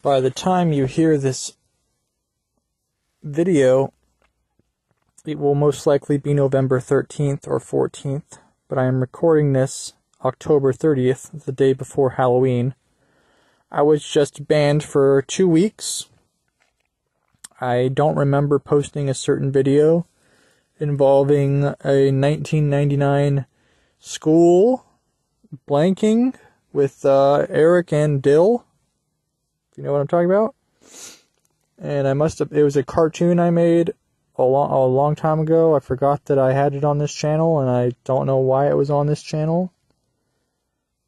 By the time you hear this video, it will most likely be November 13th or 14th, but I am recording this October 30th, the day before Halloween. I was just banned for 2 weeks. I don't remember posting a certain video involving a 1999 school blanking with Eric and Dill, if you know what I'm talking about. And it was a cartoon I made a long time ago. I forgot that I had it on this channel, and I don't know why it was on this channel.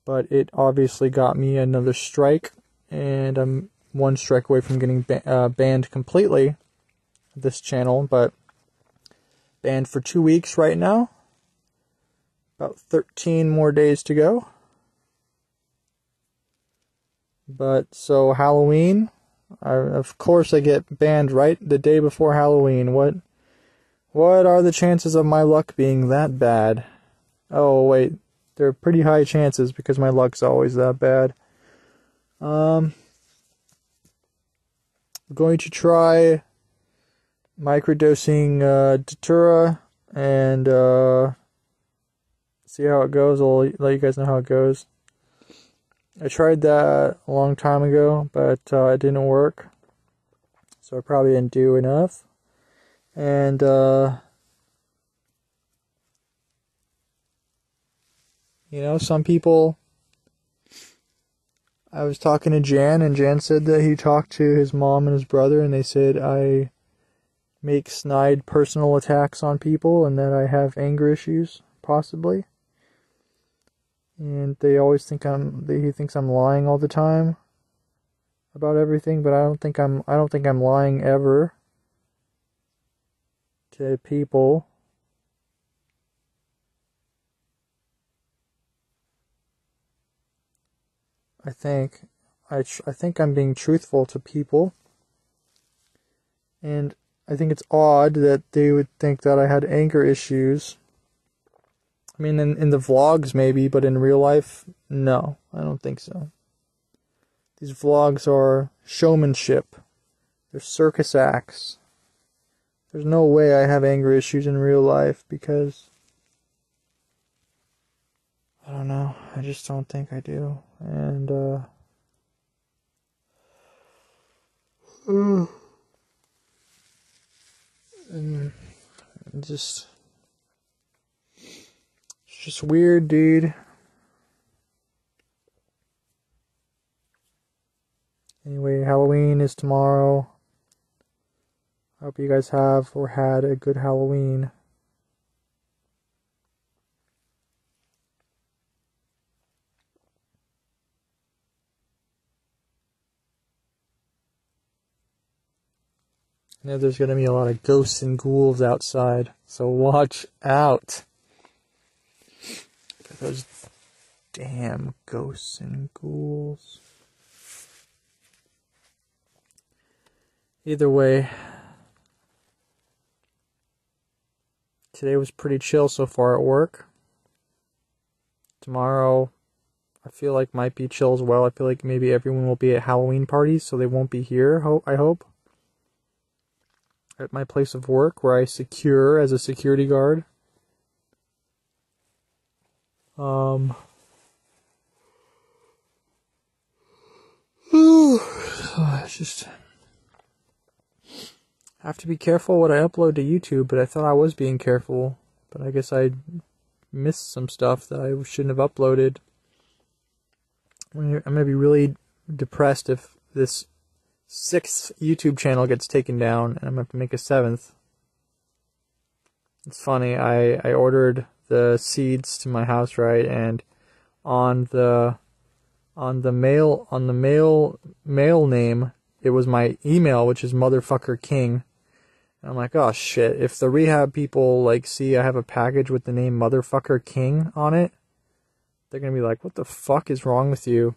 But it obviously got me another strike, and I'm one strike away from getting banned completely, this channel, but banned for 2 weeks right now. About 13 more days to go. But, so Halloween, of course I get banned right the day before Halloween. What are the chances of my luck being that bad? Oh, wait, they're pretty high chances because my luck's always that bad. I'm going to try microdosing Datura and see how it goes. I'll let you guys know how it goes. I tried that a long time ago, but it didn't work, so I probably didn't do enough. And you know, some people, I was talking to Jan, and Jan said that he talked to his mom and his brother, and they said I make snide personal attacks on people and that I have anger issues, possibly. And they always think he thinks I'm lying all the time about everything, but I don't think I'm lying ever to people. I think I'm being truthful to people, and I think it's odd that they would think that I had anger issues. I mean, in the vlogs maybe, but in real life, no, I don't think so. These vlogs are showmanship. They're circus acts. There's no way I have anger issues in real life because, I don't know, I just don't think I do. And, it's just weird, dude. Anyway, Halloween is tomorrow. I hope you guys have or had a good Halloween. I know there's going to be a lot of ghosts and ghouls outside, so watch out. Those damn ghosts and ghouls. Either way, today was pretty chill so far at work. Tomorrow, I feel like might be chill as well. I feel like maybe everyone will be at Halloween parties, so they won't be here, I hope. At my place of work, where I secure as a security guard. It's just, I have to be careful what I upload to YouTube, but I thought I was being careful, but I guess I missed some stuff that I shouldn't have uploaded. I'm gonna be really depressed if this 6th YouTube channel gets taken down, and I'm gonna have to make a 7th. It's funny, I ordered the seeds to my house, right, and on the mail name, it was my email, which is Motherfucker King. And I'm like, oh shit, if the rehab people like see I have a package with the name Motherfucker King on it, they're gonna be like, what the fuck is wrong with you?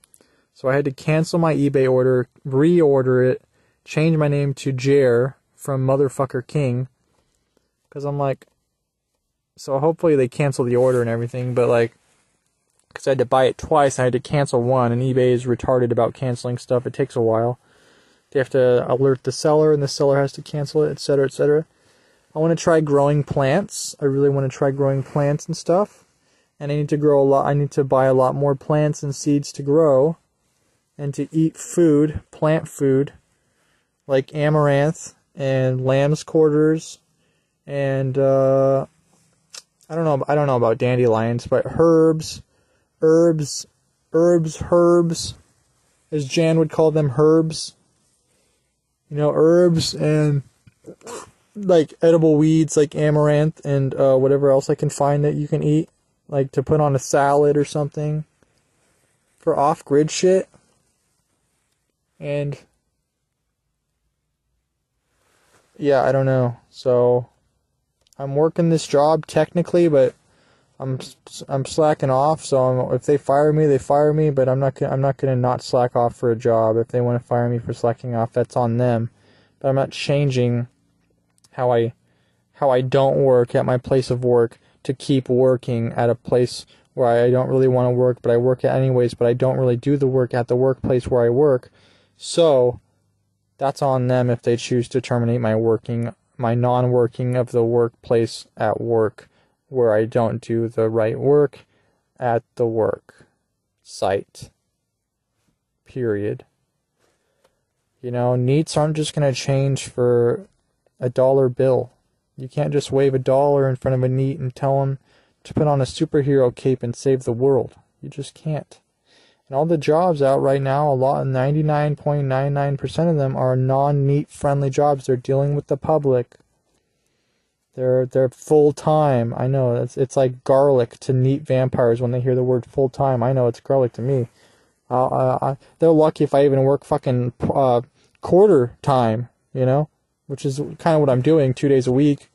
So I had to cancel my eBay order, reorder it, change my name to Jer from Motherfucker King, because I'm like, so hopefully they cancel the order and everything, but like, because I had to buy it twice, I had to cancel one, and eBay is retarded about canceling stuff. It takes a while. They have to alert the seller, and the seller has to cancel it, etc., etc. I want to try growing plants. I really want to try growing plants and stuff. And I need to grow a lot. I need to buy a lot more plants and seeds to grow and to eat food, plant food, like amaranth and lamb's quarters and I don't know about dandelions, but herbs, as Jan would call them, herbs. You know, herbs and like edible weeds like amaranth and whatever else I can find that you can eat, like to put on a salad or something for off-grid shit. And yeah, I don't know. So I'm working this job technically, but I'm slacking off. So if they fire me, they fire me. But I'm not gonna not slack off for a job. If they want to fire me for slacking off, that's on them. But I'm not changing how I don't work at my place of work to keep working at a place where I don't really want to work, but I work at anyways. But I don't really do the work at the workplace where I work. So that's on them if they choose to terminate my non-working of the workplace at work, where I don't do the right work at the work site. Period. You know, neets aren't just going to change for a dollar bill. You can't just wave $1 in front of a neet and tell them to put on a superhero cape and save the world. You just can't. And all the jobs out right now, 99.99% of them are non-neet friendly jobs. They're dealing with the public. They're full-time. I know, it's like garlic to neet vampires when they hear the word full-time. I know it's garlic to me. They're lucky if I even work fucking quarter time, you know, which is kind of what I'm doing 2 days a week.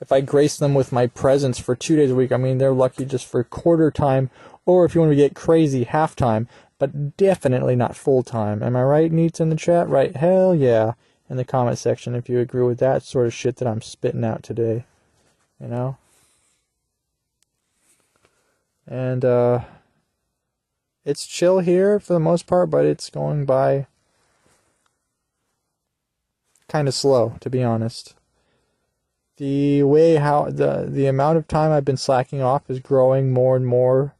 If I grace them with my presence for 2 days a week, I mean, they're lucky just for quarter time, or if you want to get crazy, half time, but definitely not full time. Am I right, neets in the chat? Right? Hell yeah. In the comment section if you agree with that sort of shit that I'm spitting out today. You know? And, it's chill here for the most part, but it's going by kind of slow, to be honest. The amount of time I've been slacking off is growing more and more,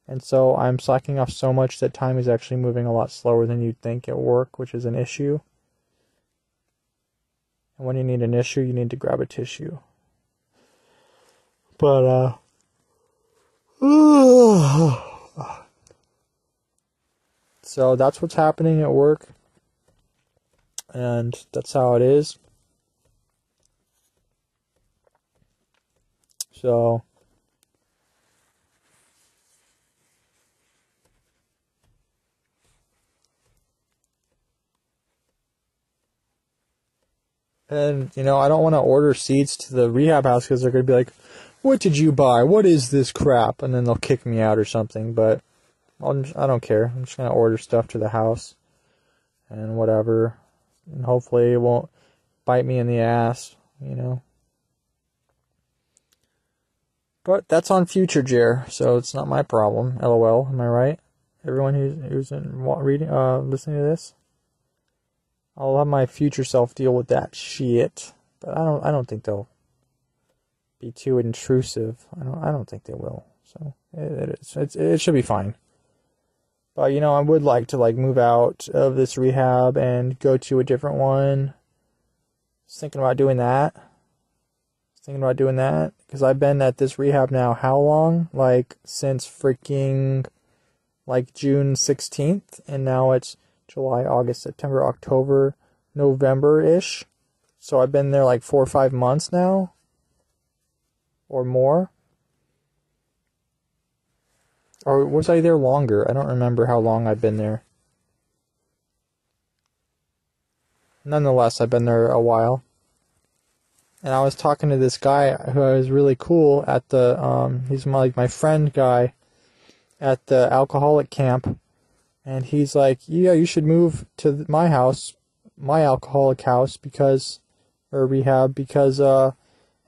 and so I'm slacking off so much that time is actually moving a lot slower than you'd think at work, which is an issue. And when you need an issue, you need to grab a tissue. But, so that's what's happening at work, and that's how it is. So, and, you know, I don't want to order seeds to the rehab house because they're going to be like, what did you buy? What is this crap? And then they'll kick me out or something, but I don't care. I'm just going to order stuff to the house and whatever. And hopefully it won't bite me in the ass, you know. But that's on future, Jer, so it's not my problem. LOL, am I right? Everyone who's listening to this, I'll have my future self deal with that shit. But I don't think they'll be too intrusive. I don't think they will. So it should be fine. But you know, I would like to move out of this rehab and go to a different one. Just thinking about doing that. Because I've been at this rehab now how long? Since freaking June 16th, and now it's July, August, September, October, November-ish. So I've been there 4 or 5 months now, or more. Or was I there longer? I don't remember how long I've been there. Nonetheless, I've been there a while. And I was talking to this guy who was really cool at the, he's my friend guy at the alcoholic camp. And he's like, yeah, you should move to my house, my alcoholic house, or rehab, because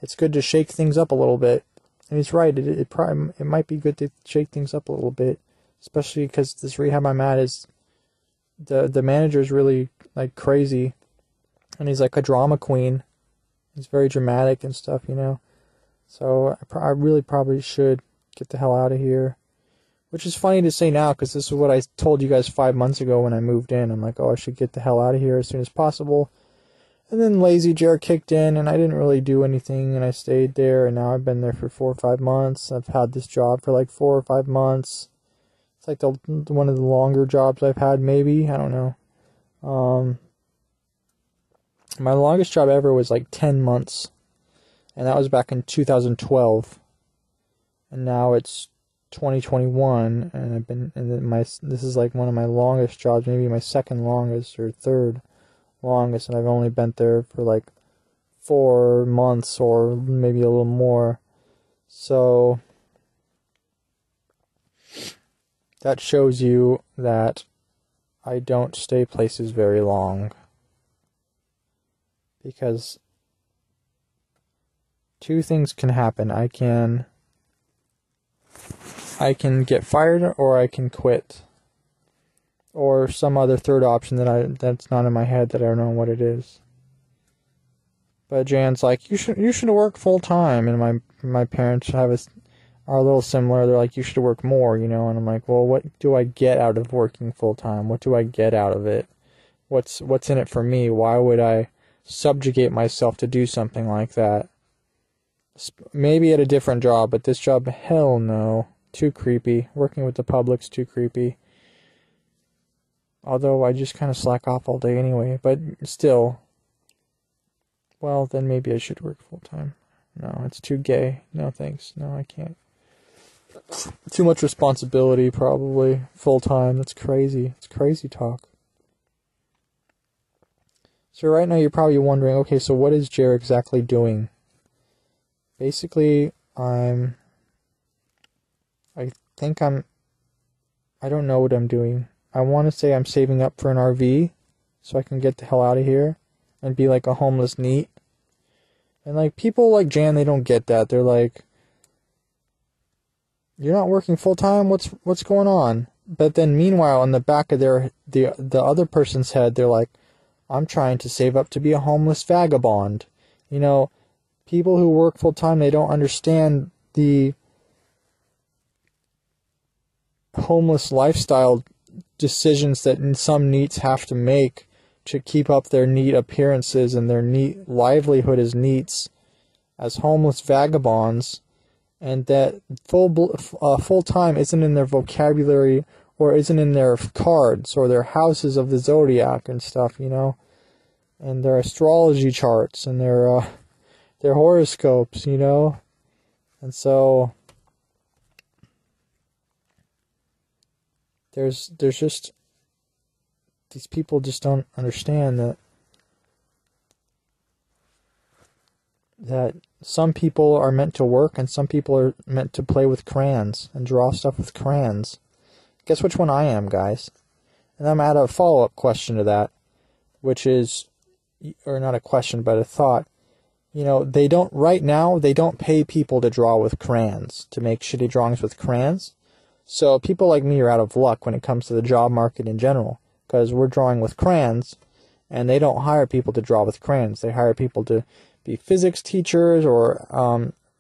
it's good to shake things up a little bit. And he's right, it might be good to shake things up a little bit, especially because this rehab I'm at is the manager's really like crazy, and he's like a drama queen. He's very dramatic and stuff, you know. So I really probably should get the hell out of here. Which is funny to say now, because this is what I told you guys 5 months ago when I moved in. I'm like, oh, I should get the hell out of here as soon as possible. And then lazy Jared kicked in, and I didn't really do anything, and I stayed there, and now I've been there for 4 or 5 months. I've had this job for like 4 or 5 months. It's like one of the longer jobs I've had, maybe. I don't know. My longest job ever was like 10 months, and that was back in 2012. And now it's 2021, and I've been this is like one of my longest jobs, maybe my second longest or third longest, and I've only been there for like 4 months or maybe a little more. So that shows you that I don't stay places very long, because two things can happen. I can get fired, or I can quit, or some other third option that's not in my head that I don't know what it is. But Jan's like, you should work full time, and my parents are a little similar. They're like, you should work more, you know. And I'm like, well, what do I get out of working full time? What do I get out of it? What's in it for me? Why would I subjugate myself to do something like that? Maybe at a different job, but this job, hell no. Too creepy. Working with the public's too creepy. Although I just kind of slack off all day anyway, but still. Well, then maybe I should work full time. No, it's too gay. No thanks. No, I can't. Too much responsibility, probably. Full time. That's crazy. It's crazy talk. So right now you're probably wondering, okay, so what is Jared exactly doing? Basically, I don't know what I'm doing. I want to say I'm saving up for an RV so I can get the hell out of here and be like a homeless neet. And like people like Jan, they don't get that. They're like, you're not working full time? What's going on? But then meanwhile, in the back of the other person's head, they're like, I'm trying to save up to be a homeless vagabond. You know, people who work full time, they don't understand the homeless lifestyle decisions that some neets have to make to keep up their neat appearances and their neat livelihood as neets, as homeless vagabonds, and that full time isn't in their vocabulary or isn't in their cards or their houses of the zodiac and stuff, you know, and their astrology charts and their horoscopes, you know, and so there's just these people just don't understand that some people are meant to work and some people are meant to play with crayons and draw stuff with crayons. Guess which one I am, guys? And I'm at a follow-up question to that, which is, or not a question, but a thought. You know, right now, they don't pay people to draw with crayons, to make shitty drawings with crayons. So people like me are out of luck when it comes to the job market in general, because we're drawing with crayons, and they don't hire people to draw with crayons. They hire people to be physics teachers or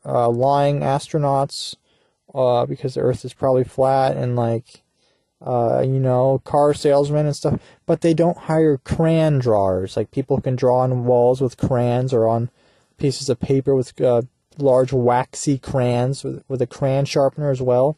lying astronauts, because the Earth is probably flat, and like, you know, car salesmen and stuff. But they don't hire crayon drawers. Like, people can draw on walls with crayons or on pieces of paper with large waxy crayons with a crayon sharpener as well.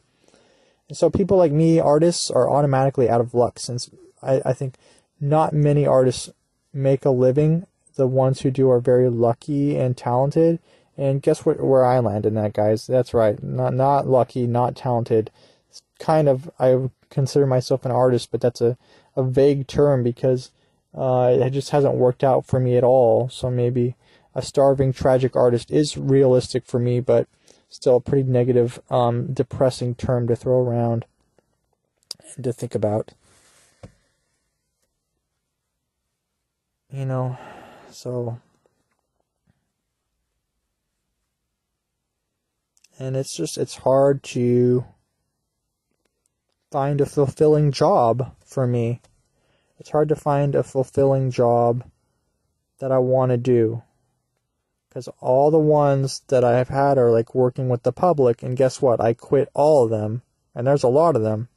And so people like me, artists, are automatically out of luck, since I think not many artists make a living. The ones who do are very lucky and talented. And guess where I land in that, guys? That's right. Not lucky, not talented. It's kind of, I would consider myself an artist, but that's a vague term, because it just hasn't worked out for me at all. So maybe a starving, tragic artist is realistic for me, but still a pretty negative, depressing term to throw around and to think about. You know, so, and it's hard to find a fulfilling job for me. It's hard to find a fulfilling job that I want to do. Because all the ones that I have had are like working with the public, and guess what? I quit all of them, and there's a lot of them.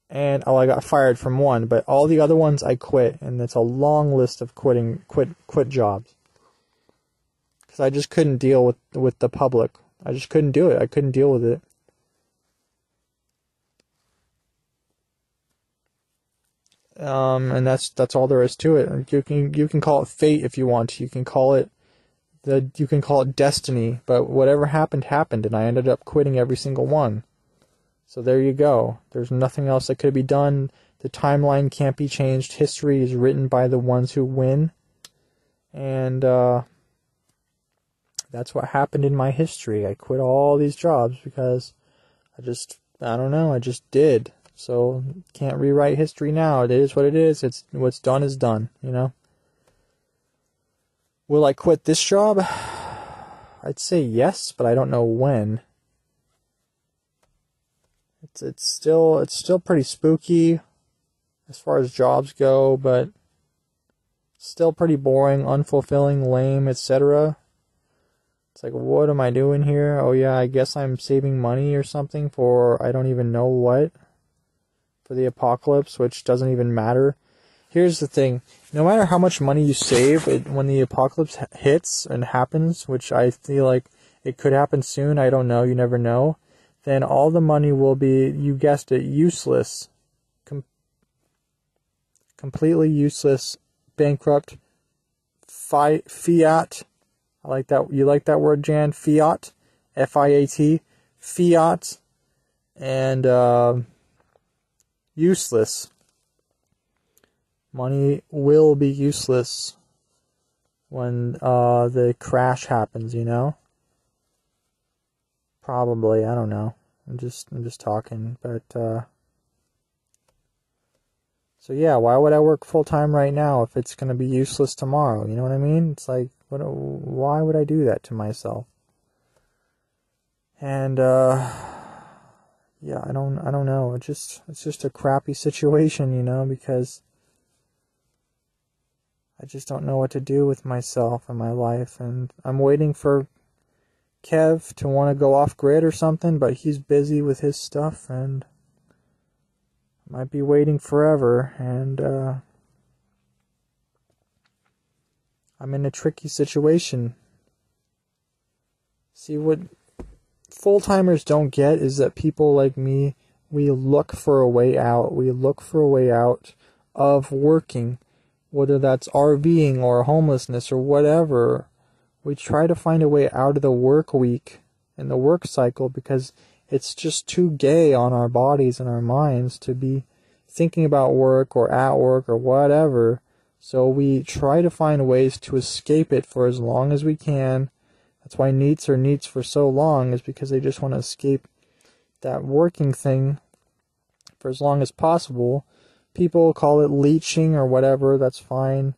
And I got fired from one, but all the other ones I quit, and it's a long list of quit jobs. Because I just couldn't deal with the public. I just couldn't do it. I couldn't deal with it. And that's all there is to it. You can call it fate if you want. You can call it destiny. But whatever happened, and I ended up quitting every single one. So there you go. There's nothing else that could be done. The timeline can't be changed. History is written by the ones who win. And that's what happened in my history. I quit all these jobs because I just did. So can't rewrite history now. It is what it is. It's what's done is done, you know. Will I quit this job? I'd say yes, but I don't know when. It's still pretty spooky as far as jobs go, but still pretty boring, unfulfilling, lame, etc. It's like, what am I doing here? Oh yeah, I guess I'm saving money or something for I don't even know what. For the apocalypse, which doesn't even matter. Here's the thing. No matter how much money you save, when the apocalypse hits and happens, which I feel like it could happen soon, I don't know, you never know, then all the money will be, you guessed it, useless. Completely useless, bankrupt, fiat. I like that. You like that word, Jan? Fiat. F-I-A-T. Fiat. And, useless. Money will be useless when the crash happens, you know? Probably, I don't know. I'm just talking, but so yeah, why would I work full time right now if it's going to be useless tomorrow? You know what I mean? It's like, why would I do that to myself? And yeah, I don't know. It's just a crappy situation, you know, because I just don't know what to do with myself and my life, and I'm waiting for Kev to want to go off grid or something, but he's busy with his stuff, and I might be waiting forever, and I'm in a tricky situation. See, what full-timers don't get is that people like me, we look for a way out. We look for a way out of working, whether that's RVing or homelessness or whatever. We try to find a way out of the work week and the work cycle because it's just too gay on our bodies and our minds to be thinking about work or at work or whatever. So we try to find ways to escape it for as long as we can. That's why neets are neets for so long, is because they just want to escape that working thing for as long as possible. People call it leeching or whatever, that's fine.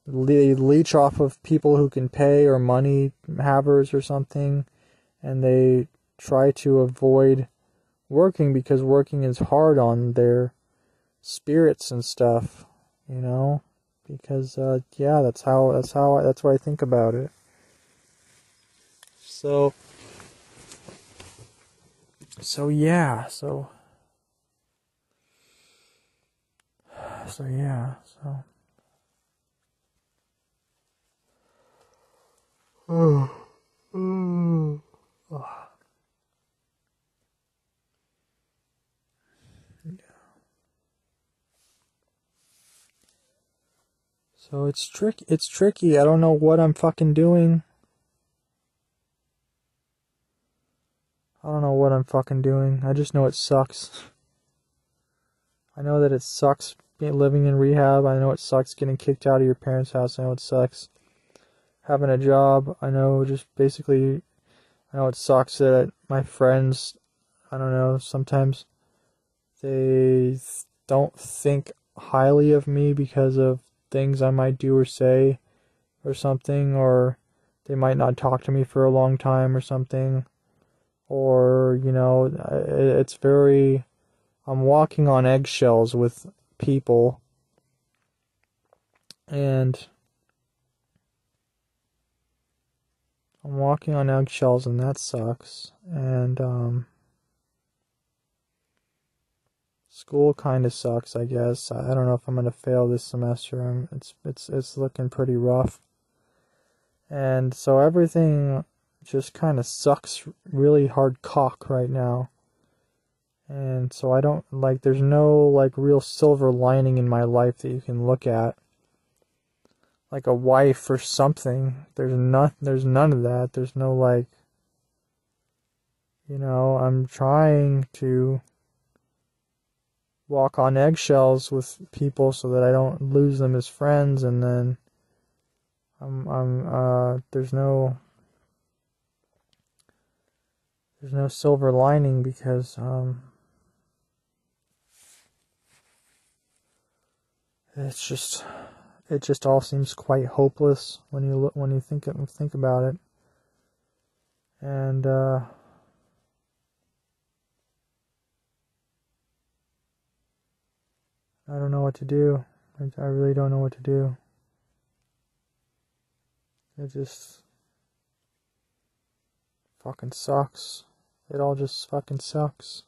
They leech off of people who can pay, or money havers or something, and they try to avoid working because working is hard on their spirits and stuff, you know, because yeah, that's what I think about it. So yeah, so yeah, so so it's tricky. I don't know what I'm fucking doing. I just know it sucks. I know that it sucks living in rehab. I know it sucks getting kicked out of your parents' house. I know it sucks having a job. I know it sucks that my friends, I don't know, sometimes they don't think highly of me because of things I might do or say or something, or they might not talk to me for a long time or something, or, you know, I'm walking on eggshells with people And I'm walking on eggshells, and that sucks. And school kind of sucks, I guess. I don't know if I'm gonna fail this semester. It's looking pretty rough. And so everything just kind of sucks really hard cock right now. And so I don't, like, there's no, like, real silver lining in my life that you can look at. Like a wife or something. There's none of that. There's no, like, I'm trying to walk on eggshells with people so that I don't lose them as friends, and then there's no silver lining because it just all seems quite hopeless when you think about it. And I don't know what to do. I really don't know what to do. It just fucking sucks. It all just fucking sucks.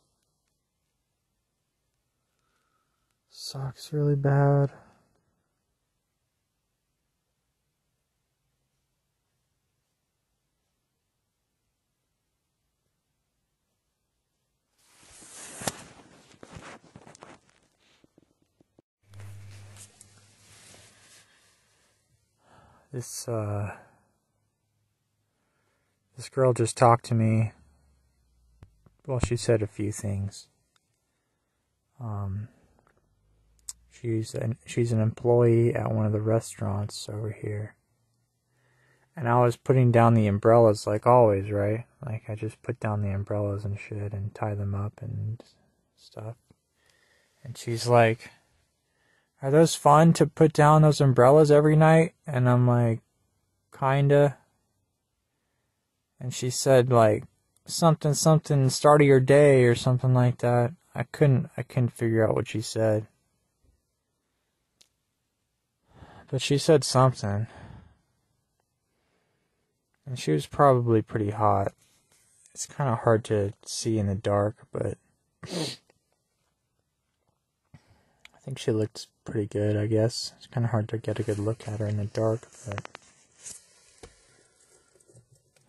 Sucks really bad. This girl just talked to me. Well, she said a few things. She's an employee at one of the restaurants over here. And I was putting down the umbrellas like always, right? Like, I just put down the umbrellas and shit and tie them up and stuff. And she's like, "Are those fun to put down those umbrellas every night?" And I'm like, "Kinda." And she said, like, something, start of your day or something like that. I couldn't figure out what she said. But she said something. And she was probably pretty hot. It's kind of hard to see in the dark, but I think she looked pretty good, I guess. It's kind of hard to get a good look at her in the dark, but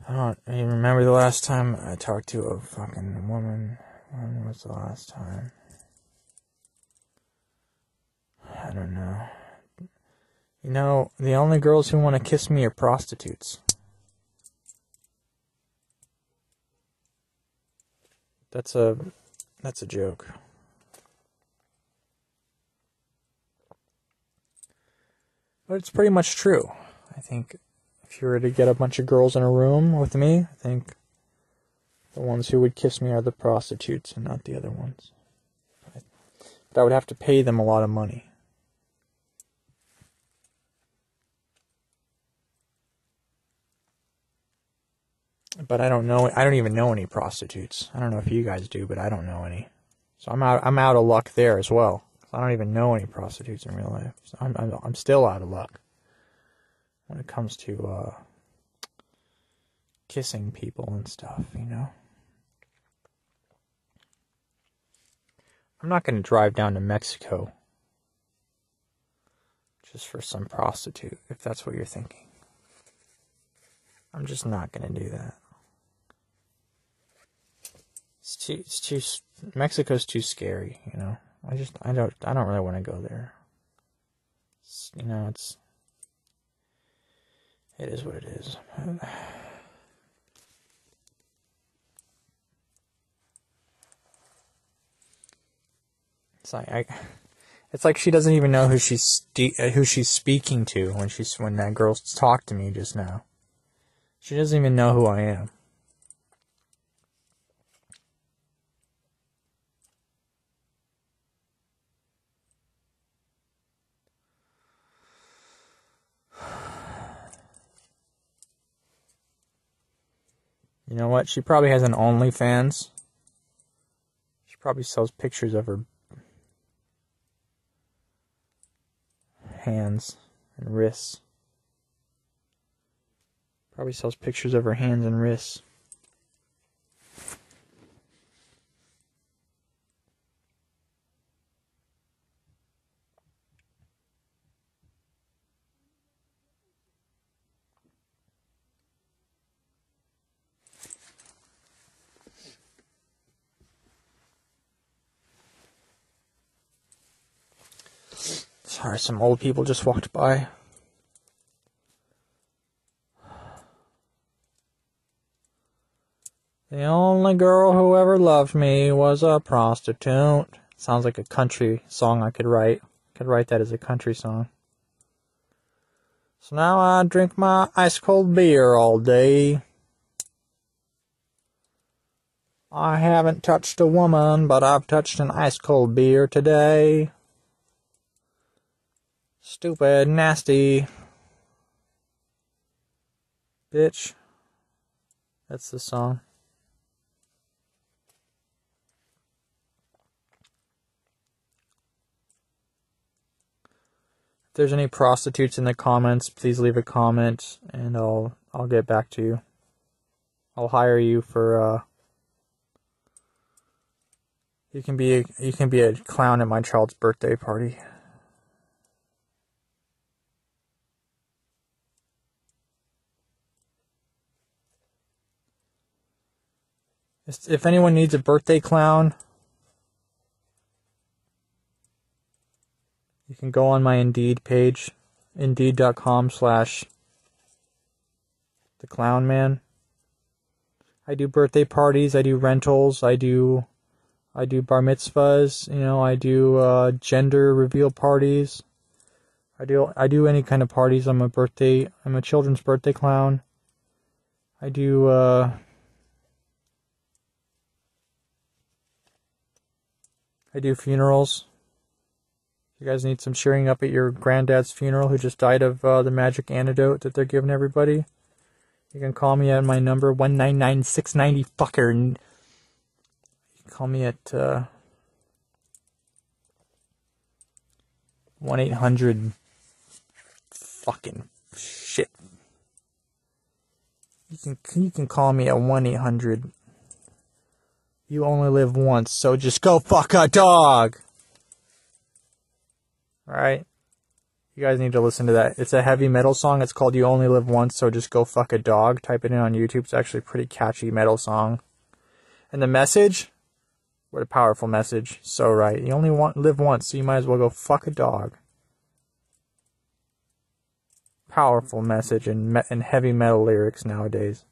I don't even remember the last time I talked to a fucking woman. When was the last time? I don't know. The only girls who want to kiss me are prostitutes. That's a joke. But it's pretty much true. I think if you were to get a bunch of girls in a room with me, I think the ones who would kiss me are the prostitutes and not the other ones. But I would have to pay them a lot of money. But I don't even know any prostitutes. I don't know if you guys do, but I don't know any. So I'm out of luck there as well. I don't even know any prostitutes in real life. So I'm still out of luck when it comes to kissing people and stuff, I'm not going to drive down to Mexico just for some prostitute, if that's what you're thinking. I'm just not going to do that. Mexico's too scary, I don't really want to go there. It is what it is. It's like she doesn't even know who she's speaking to when that girl talked to me just now. She doesn't even know who I am. You know what? She probably has an OnlyFans. She probably sells pictures of her hands and wrists. Probably sells pictures of her hands and wrists. Sorry, some old people just walked by. The only girl who ever loved me was a prostitute. Sounds like a country song I could write. I could write that as a country song. So now I drink my ice cold beer all day. I haven't touched a woman, but I've touched an ice cold beer today. Stupid, nasty bitch. That's the song. If there's any prostitutes in the comments, please leave a comment and I'll get back to you. I'll hire you for you can be a clown at my child's birthday party. If anyone needs a birthday clown, you can go on my Indeed page, indeed.com/theclownman. I do birthday parties, I do rentals, I do bar mitzvahs, I do gender reveal parties. I do any kind of parties. I'm a children's birthday clown. I do funerals. You guys need some cheering up at your granddad's funeral who just died of the magic antidote that they're giving everybody. You can call me at my number, 199-690 fucker. And you can call me at 1-800 fucking shit. You can call me at 1-800 you only live once, so just go fuck a dog. Alright? You guys need to listen to that. It's a heavy metal song. It's called You Only Live Once, so just go fuck a dog. Type it in on YouTube. It's actually a pretty catchy metal song. And the message? What a powerful message. So right. You only live once, so you might as well go fuck a dog. Powerful message and heavy metal lyrics nowadays.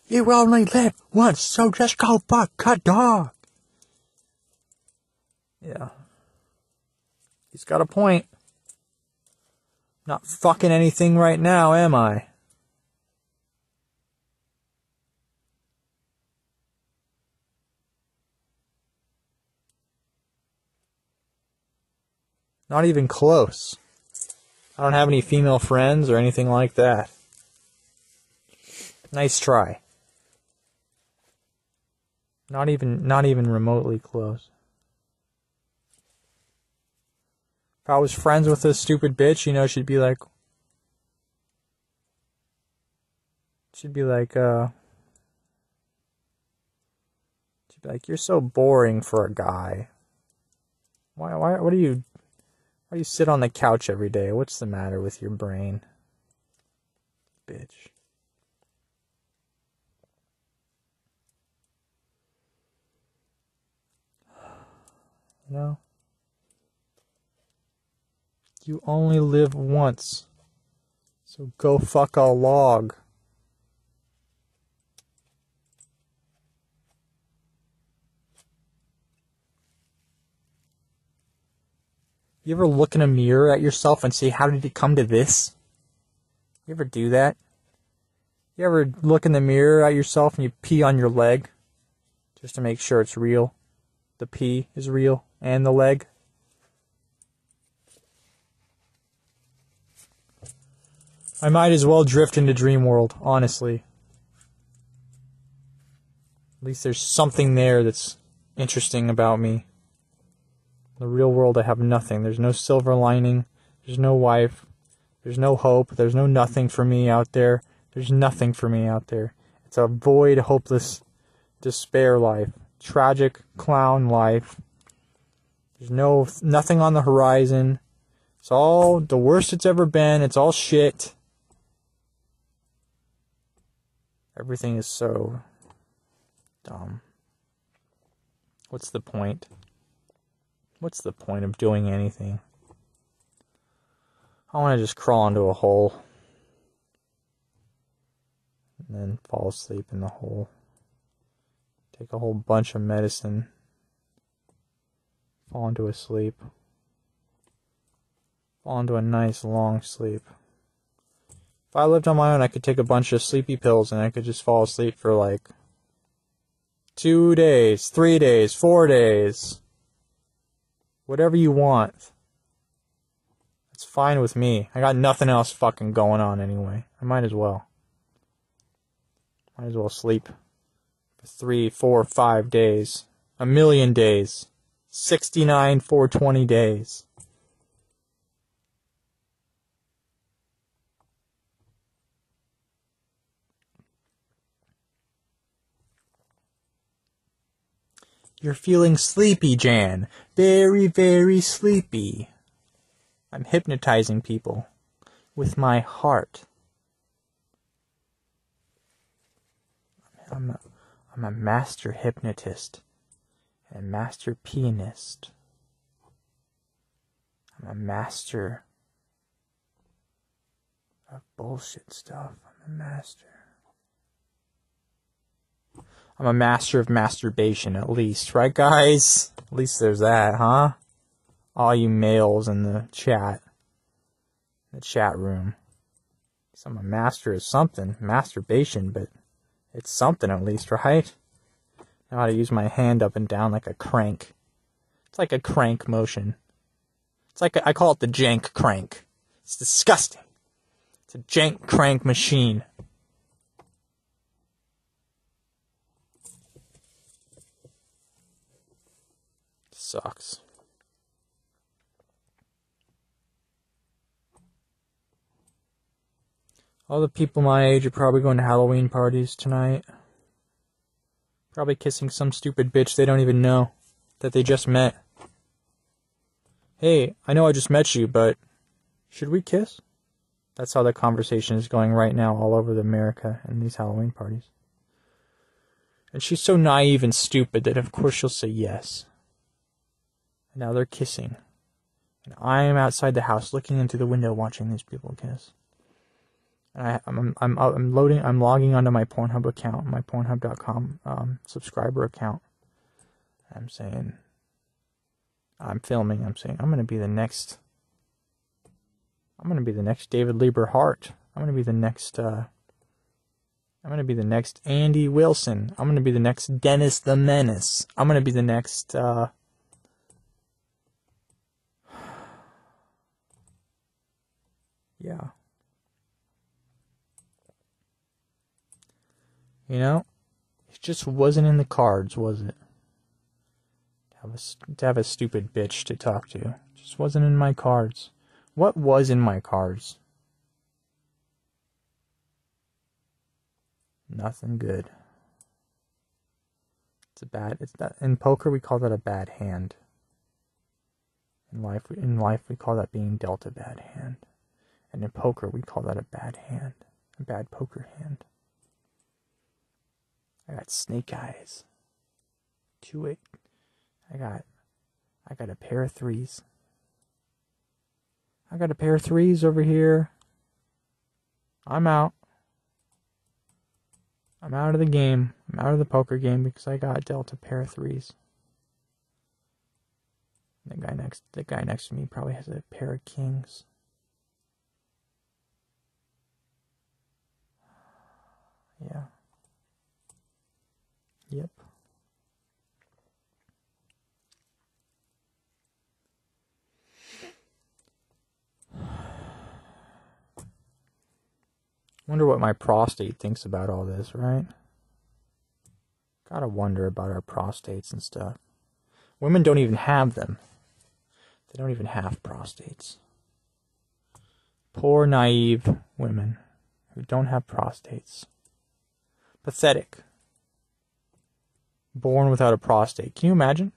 You only live once, so just go fuck a dog. Yeah. He's got a point. Not fucking anything right now, am I? Not even close. I don't have any female friends or anything like that. Nice try. Not even remotely close. If I was friends with this stupid bitch, she'd be like, you're so boring for a guy. What do you sit on the couch every day? What's the matter with your brain? Bitch. You only live once, so go fuck a log. You ever look in a mirror at yourself and say, how did it come to this? You ever do that? You ever look in the mirror at yourself and you pee on your leg just to make sure it's real? The pee is real and the leg? I might as well drift into dream world, honestly. At least there's something there that's interesting about me. In the real world, I have nothing. There's no silver lining. There's no wife. There's no hope. There's no nothing for me out there. There's nothing for me out there. It's a void, hopeless, despair life. Tragic clown life. There's nothing on the horizon. It's all the worst it's ever been. It's all shit. Everything is so dumb. What's the point? What's the point of doing anything? I want to just crawl into a hole. And then fall asleep in the hole. Take a whole bunch of medicine. Fall into a sleep. Fall into a nice long sleep. If I lived on my own, I could take a bunch of sleepy pills and I could just fall asleep for like 2 days, 3 days, 4 days. Whatever you want. It's fine with me. I got nothing else fucking going on anyway. I might as well. Might as well sleep for 3, 4, 5 days. 1,000,000 days. 69, 420 days. You're feeling sleepy, Jan. Very, very sleepy. I'm hypnotizing people with my heart. I'm a master hypnotist and master pianist. I'm a master of bullshit stuff. I'm a master. I'm a master of masturbation, at least. Right, guys? At least there's that, huh? All you males in the chat room. So I'm a master of something. Masturbation, but it's something at least, right? I know how to use my hand up and down like a crank. It's like a crank motion. It's like I call it the jank crank. It's disgusting. It's a jank crank machine. Sucks. All the people my age are probably going to Halloween parties tonight. Probably kissing some stupid bitch they don't even know that they just met. Hey, I know I just met you, but should we kiss? That's how the conversation is going right now all over America in these Halloween parties. And she's so naive and stupid that of course she'll say yes. And now they're kissing. And I am outside the house looking into the window watching these people kiss. And I'm logging onto my Pornhub account, my Pornhub.com subscriber account. I'm saying, I'm gonna be the next David Lieber Hart. I'm gonna be the next Andy Wilson. I'm gonna be the next Dennis the Menace. I'm gonna be the next yeah. You know, it just wasn't in the cards, was it? To have a stupid bitch to talk to. It just wasn't in my cards. What was in my cards? Nothing good. In poker we call that a bad hand. In life we call that being dealt a bad hand. And in poker we call that a bad hand. A bad poker hand. I got snake eyes. 2-8. I got a pair of threes. I got a pair of threes over here. I'm out. I'm out of the game. I'm out of the poker game because I got dealt a pair of threes. The guy next to me probably has a pair of kings. Yeah. Yep. Wonder what my prostate thinks about all this, right? Gotta wonder about our prostates and stuff. Women don't even have them. They don't even have prostates. Poor, naive women who don't have prostates. Pathetic. Born without a prostate. Can you imagine?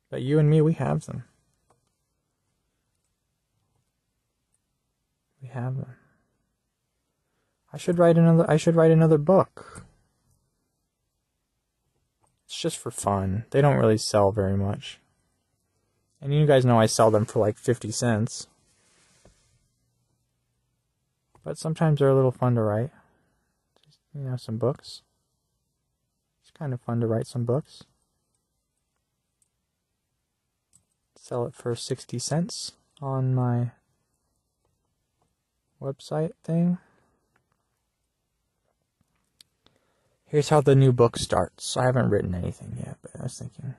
But you and me, we have them. We have them. I should write another book. It's just for fun. They don't really sell very much. And you guys know I sell them for like 50 cents. But sometimes they're a little fun to write. You know, some books. It's kind of fun to write some books. Sell it for 60 cents on my website thing. Here's how the new book starts. I haven't written anything yet, but I was thinking.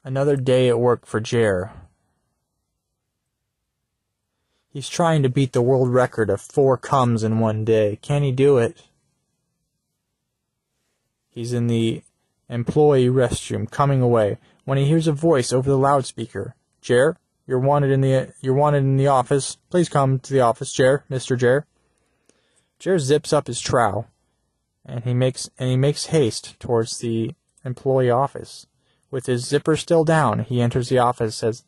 Another day at work for Jer. He's trying to beat the world record of 4 comes in one day. Can he do it? He's in the employee restroom, coming away, when he hears a voice over the loudspeaker. Jer, you're wanted in the office. Please come to the office, Jer, Mr. Jer. Jer zips up his trowel, and he makes haste towards the employee office. With his zipper still down, he enters the office and says,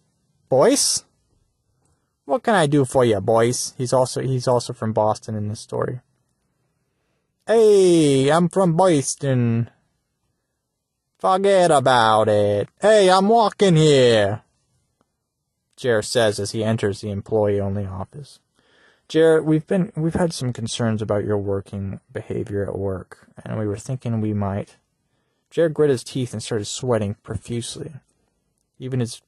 "Boys? What can I do for you, boys?" He's also from Boston in this story. "Hey, I'm from Boston. Forget about it. Hey, I'm walking here," Jer says as he enters the employee-only office. Jer, we've had some concerns about your working behavior at work, and we were thinking we might. Jer grit his teeth and started sweating profusely. Even his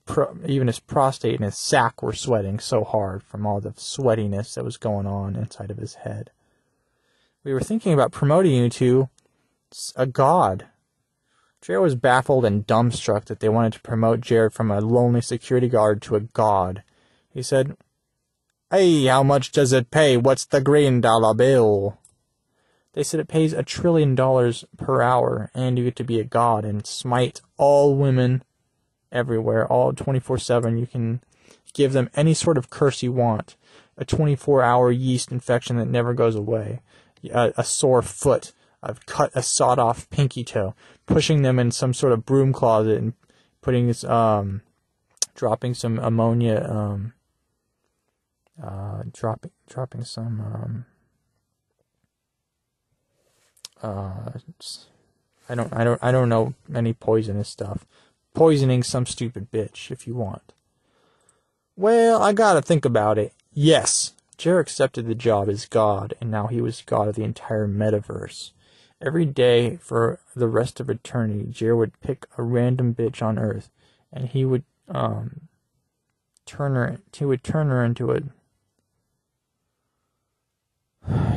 prostate and his sack were sweating so hard from all the sweatiness that was going on inside of his head. We were thinking about promoting you to a god. Jared was baffled and dumbstruck that they wanted to promote Jared from a lonely security guard to a god. He said, "Hey, how much does it pay? What's the $1 bill?" They said it pays $1 trillion per hour, and you get to be a god and smite all women everywhere, all 24/7. You can give them any sort of curse you want. A 24-hour yeast infection that never goes away. A sore foot. I've cut a sawed-off pinky toe. Pushing them in some sort of broom closet and putting this, dropping some ammonia, dropping some, I don't know any poisonous stuff. Poisoning some stupid bitch, if you want. Well, I gotta think about it. Yes, Jer accepted the job as God, and now he was God of the entire metaverse. Every day for the rest of eternity, Jer would pick a random bitch on Earth, and he would turn her into a.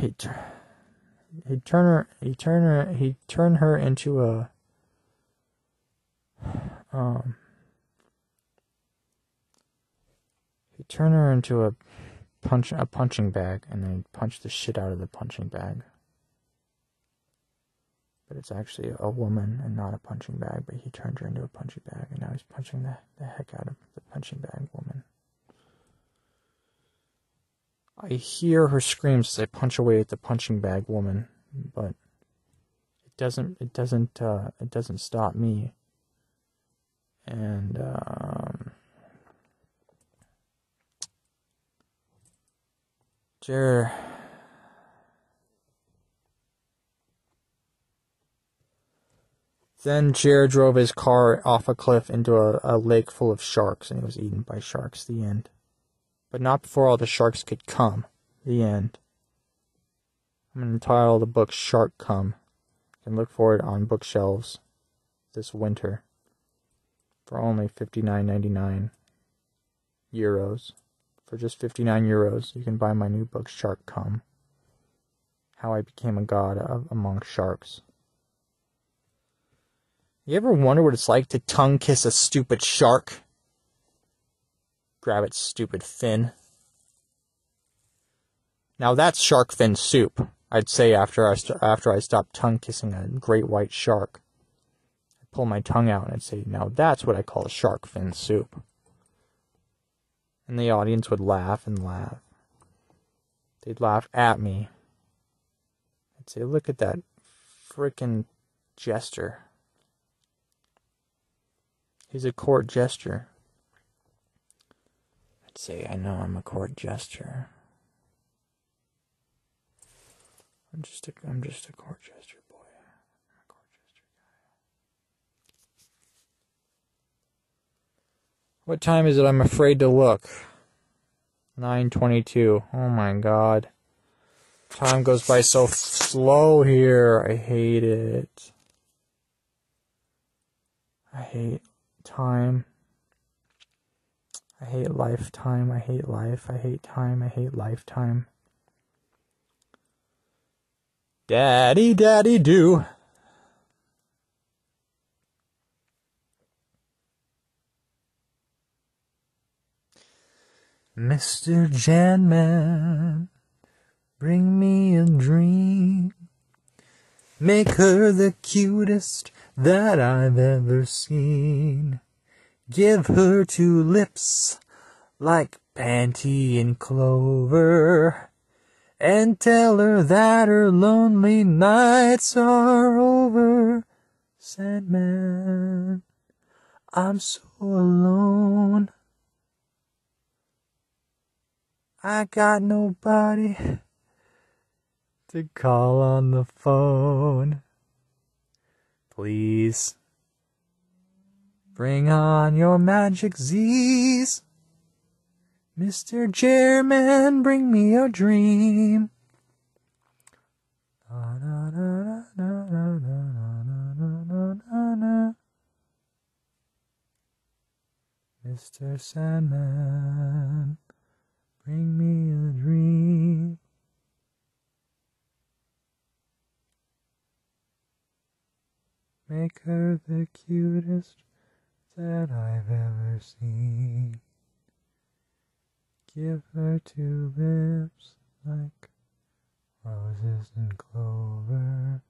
He'd turn her into a. He'd turn her into a punching bag, and then he'd punch the shit out of the punching bag. But it's actually a woman and not a punching bag, but he turned her into a punching bag, and now he's punching the heck out of the punching bag woman. I hear her screams as I punch away at the punching bag woman, but it doesn't stop me. And Then Jer drove his car off a cliff into a lake full of sharks, and he was eaten by sharks. The end. But not before all the sharks could come. The end. I'm going to title the book Shark Come. You can look for it on bookshelves this winter for only €59.99. For just €59, you can buy my new book Shark Come. How I Became a God Among Sharks. You ever wonder what it's like to tongue kiss a stupid shark? Grab its stupid fin. Now that's shark fin soup. I'd say after I stopped tongue kissing a great white shark. I'd pull my tongue out and I'd say, now that's what I call shark fin soup. And the audience would laugh and laugh. They'd laugh at me. I'd say, look at that frickin' jester. He's a court jester. I'd say, I know I'm a court jester. I'm just a court jester boy. I'm a court jester guy. What time is it? I'm afraid to look. 9:22. Oh my god. Time goes by so slow here. I hate it. I hate time. I hate lifetime. I hate life. I hate time. I hate lifetime. Daddy, daddy, do. Mr. Janman, bring me a dream. Make her the cutest that I've ever seen. Give her two lips like panty and clover. And tell her that her lonely nights are over. Sandman, I'm so alone. I got nobody to call on the phone. Please, bring on your magic Z's. Mr. Chairman, bring me a dream. Mr. Sandman, bring me a dream. Make her the cutest that I've ever seen. Give her two lips like roses and clover.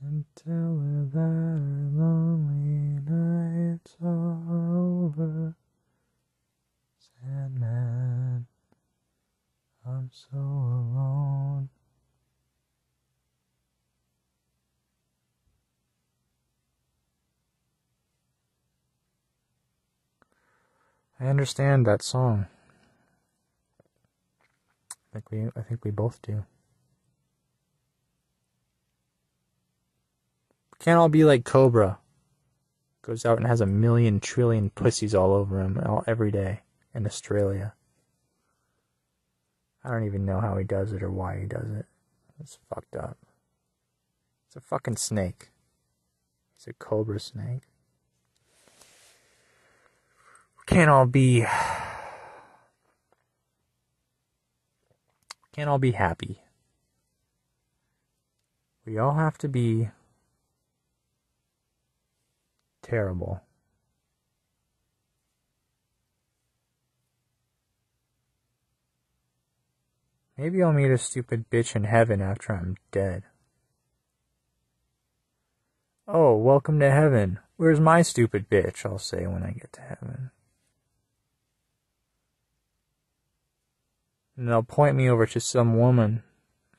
And tell her that her lonely nights are over. Sandman, I'm so alone. I understand that song. I think we both do. Can't all be like Cobra. Goes out and has 1,000,000 trillion pussies all over him every day in Australia. I don't even know how he does it or why he does it. It's fucked up. It's a fucking snake. He's a cobra snake. Can't all be happy. We all have to be terrible. Maybe I'll meet a stupid bitch in heaven after I'm dead. Oh, welcome to heaven. Where's my stupid bitch? I'll say when I get to heaven. And they'll point me over to some woman.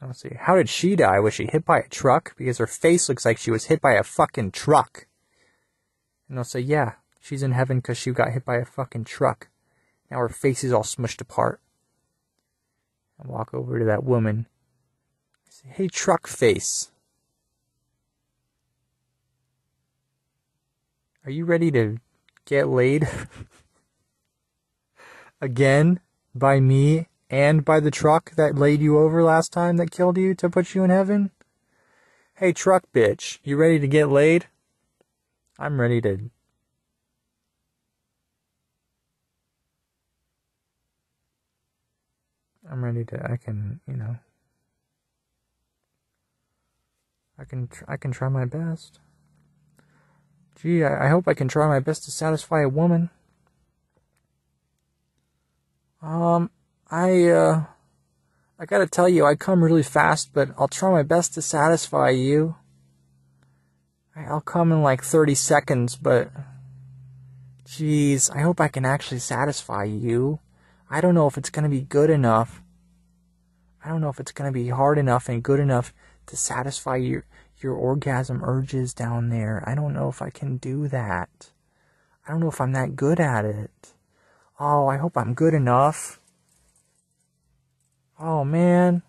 I'll say, how did she die? Was she hit by a truck? Because her face looks like she was hit by a fucking truck. And they'll say, yeah, she's in heaven because she got hit by a fucking truck. Now her face is all smushed apart. I walk over to that woman. I say, hey, truck face. Are you ready to get laid? Again? By me? And by the truck that laid you over last time that killed you to put you in heaven? Hey, truck bitch, you ready to get laid? I'm ready to... I can, you know... I can try my best. Gee, I hope I can try my best to satisfy a woman. I I gotta tell you, I come really fast, but I'll try my best to satisfy you. I'll come in like 30 seconds, but... Jeez, I hope I can actually satisfy you. I don't know if it's gonna be good enough. I don't know if it's gonna be hard enough and good enough to satisfy your orgasm urges down there. I don't know if I can do that. I don't know if I'm that good at it. Oh, I hope I'm good enough. Oh, man.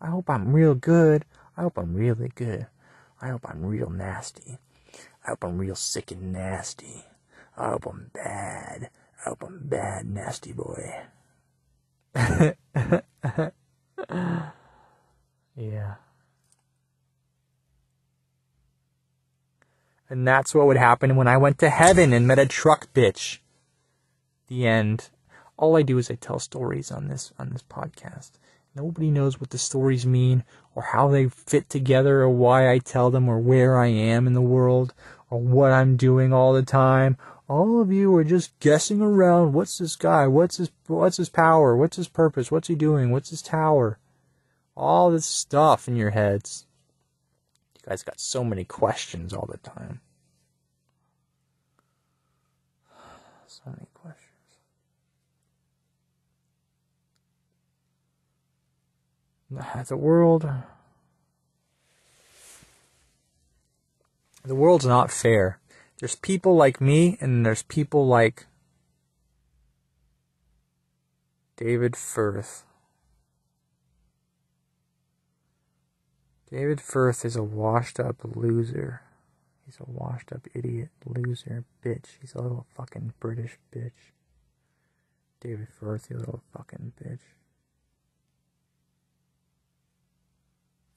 I hope I'm real good. I hope I'm really good. I hope I'm real nasty. I hope I'm real sick and nasty. I hope I'm bad. I hope I'm bad, nasty boy. Yeah. And that's what would happen when I went to heaven and met a truck bitch. The end. All I do is I tell stories on this podcast. Nobody knows what the stories mean or how they fit together or why I tell them or where I am in the world or what I'm doing all the time. All of you are just guessing around. What's this guy? What's his power? What's his purpose? What's he doing? What's his tower? All this stuff in your heads. You guys got so many questions all the time. So many questions. The world's not fair. There's people like me, and there's people like David Firth. David Firth is a washed-up loser. He's a washed-up idiot, loser, bitch. He's a little fucking British bitch. David Firth, you little fucking bitch.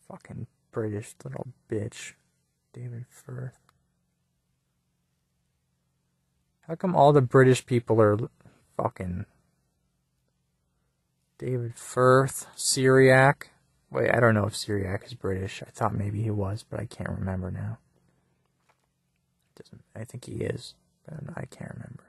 Fucking British little bitch. David Firth. How come all the British people are fucking... David Firth, Syriac. Wait, I don't know if Syriac is British. I thought maybe he was, but I can't remember now. I think he is, but I can't remember.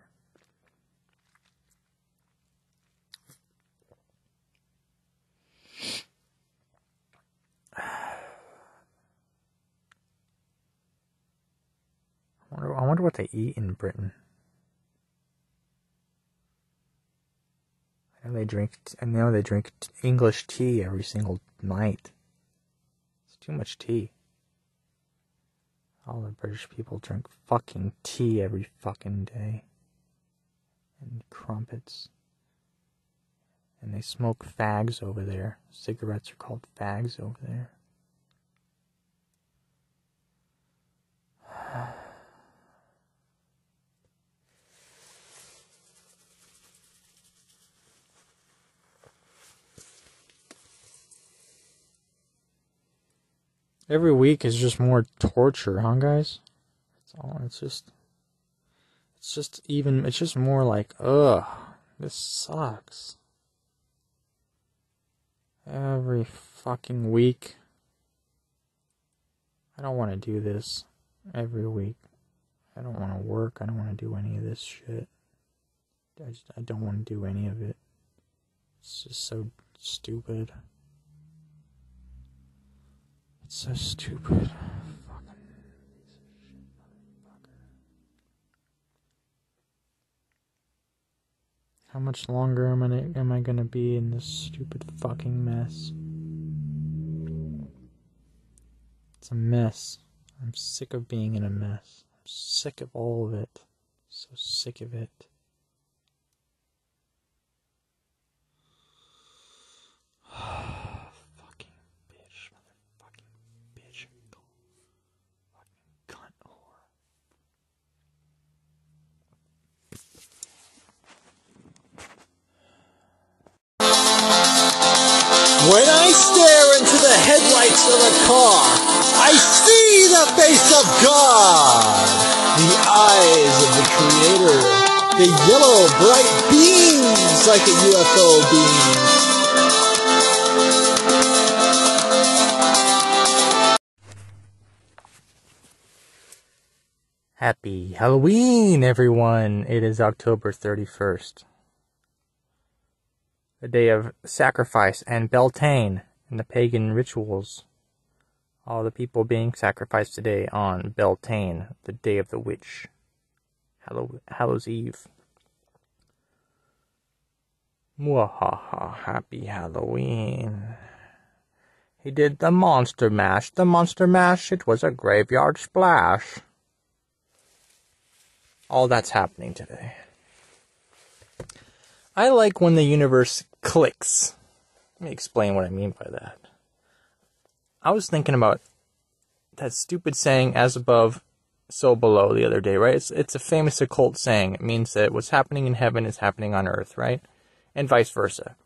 I wonder what they eat in Britain. I know they drink English tea every single night. It's too much tea. All the British people drink fucking tea every fucking day. And crumpets. And they smoke fags over there. Cigarettes are called fags over there. Every week is just more torture, huh, guys? It's just more like, ugh, this sucks. Every fucking week. I don't want to do this every week. I don't want to work. I don't want to do any of this shit. I don't want to do any of it. It's just so stupid. It's so stupid. Fucking piece of shit, motherfucker. How much longer am I gonna be in this stupid fucking mess? It's a mess. I'm sick of being in a mess. I'm sick of all of it. So sick of it. When I stare into the headlights of a car, I see the face of God, the eyes of the Creator, the yellow bright beams like a UFO beam. Happy Halloween, everyone! It is October 31st. the day of sacrifice and Beltane and the pagan rituals. All the people being sacrificed today on Beltane, the day of the witch. Hallows Eve. Mwahaha, happy Halloween. He did the monster mash. The monster mash, it was a graveyard splash. All that's happening today. I like when the universe clicks. Let me explain what I mean by that. I was thinking about that stupid saying, as above, so below, the other day, right? It's a famous occult saying. It means that what's happening in heaven is happening on earth, right? And vice versa.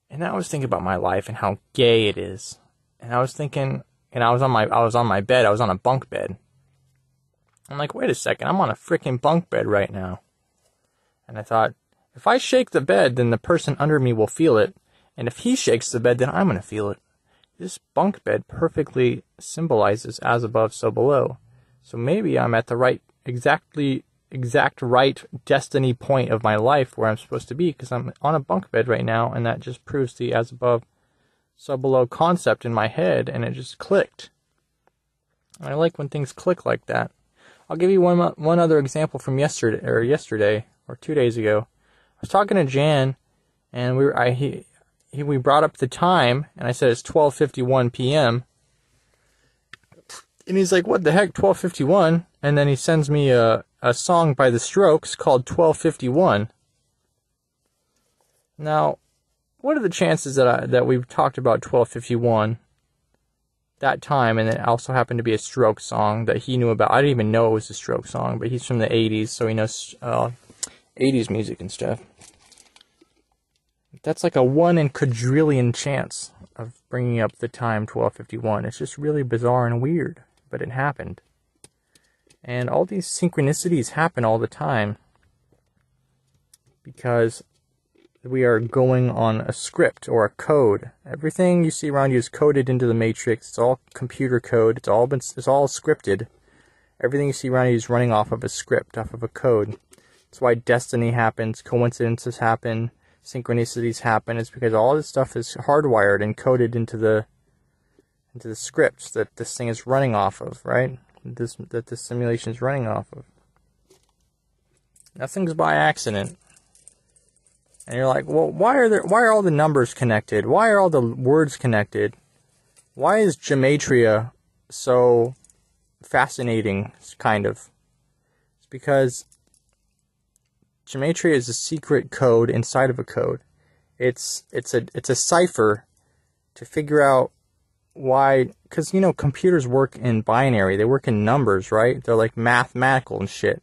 And I was thinking about my life and how gay it is. And I was thinking, and I was on my bed, I was on a bunk bed. I'm like, wait a second, I'm on a freaking bunk bed right now. And I thought, if I shake the bed, then the person under me will feel it. And if he shakes the bed, then I'm going to feel it. This bunk bed perfectly symbolizes as above, so below. So maybe I'm at the exact right destiny point of my life where I'm supposed to be, because I'm on a bunk bed right now, and that just proves the as above, so below concept in my head, and it just clicked. I like when things click like that. I'll give you one other example from yesterday or 2 days ago. I was talking to Jan, and we brought up the time, and I said it's 12:51 p.m. And he's like, what the heck, 12:51? And then he sends me a song by The Strokes called 12:51. Now, what are the chances that we've talked about 12:51 that time, and it also happened to be a Strokes song that he knew about? I didn't even know it was a Strokes song, but he's from the 80s, so he knows 80s music and stuff. That's like a 1 in quadrillion chance of bringing up the time 12:51. It's just really bizarre and weird, but it happened. And all these synchronicities happen all the time because we are going on a script or a code. Everything you see around you is coded into the matrix. It's all computer code. It's all scripted. Everything you see around you is running off of a script, off of a code. That's why destiny happens, coincidences happen, synchronicities happen. It's because all this stuff is hardwired and coded into the scripts that this thing is running off of, right? That this simulation is running off of. Nothing's by accident. And you're like, well, why are all the numbers connected? Why are all the words connected? Why is gematria so fascinating, kind of? It's because gematria is a secret code inside of a code. It's a cipher to figure out why, because, computers work in binary. They work in numbers, right? They're like mathematical and shit.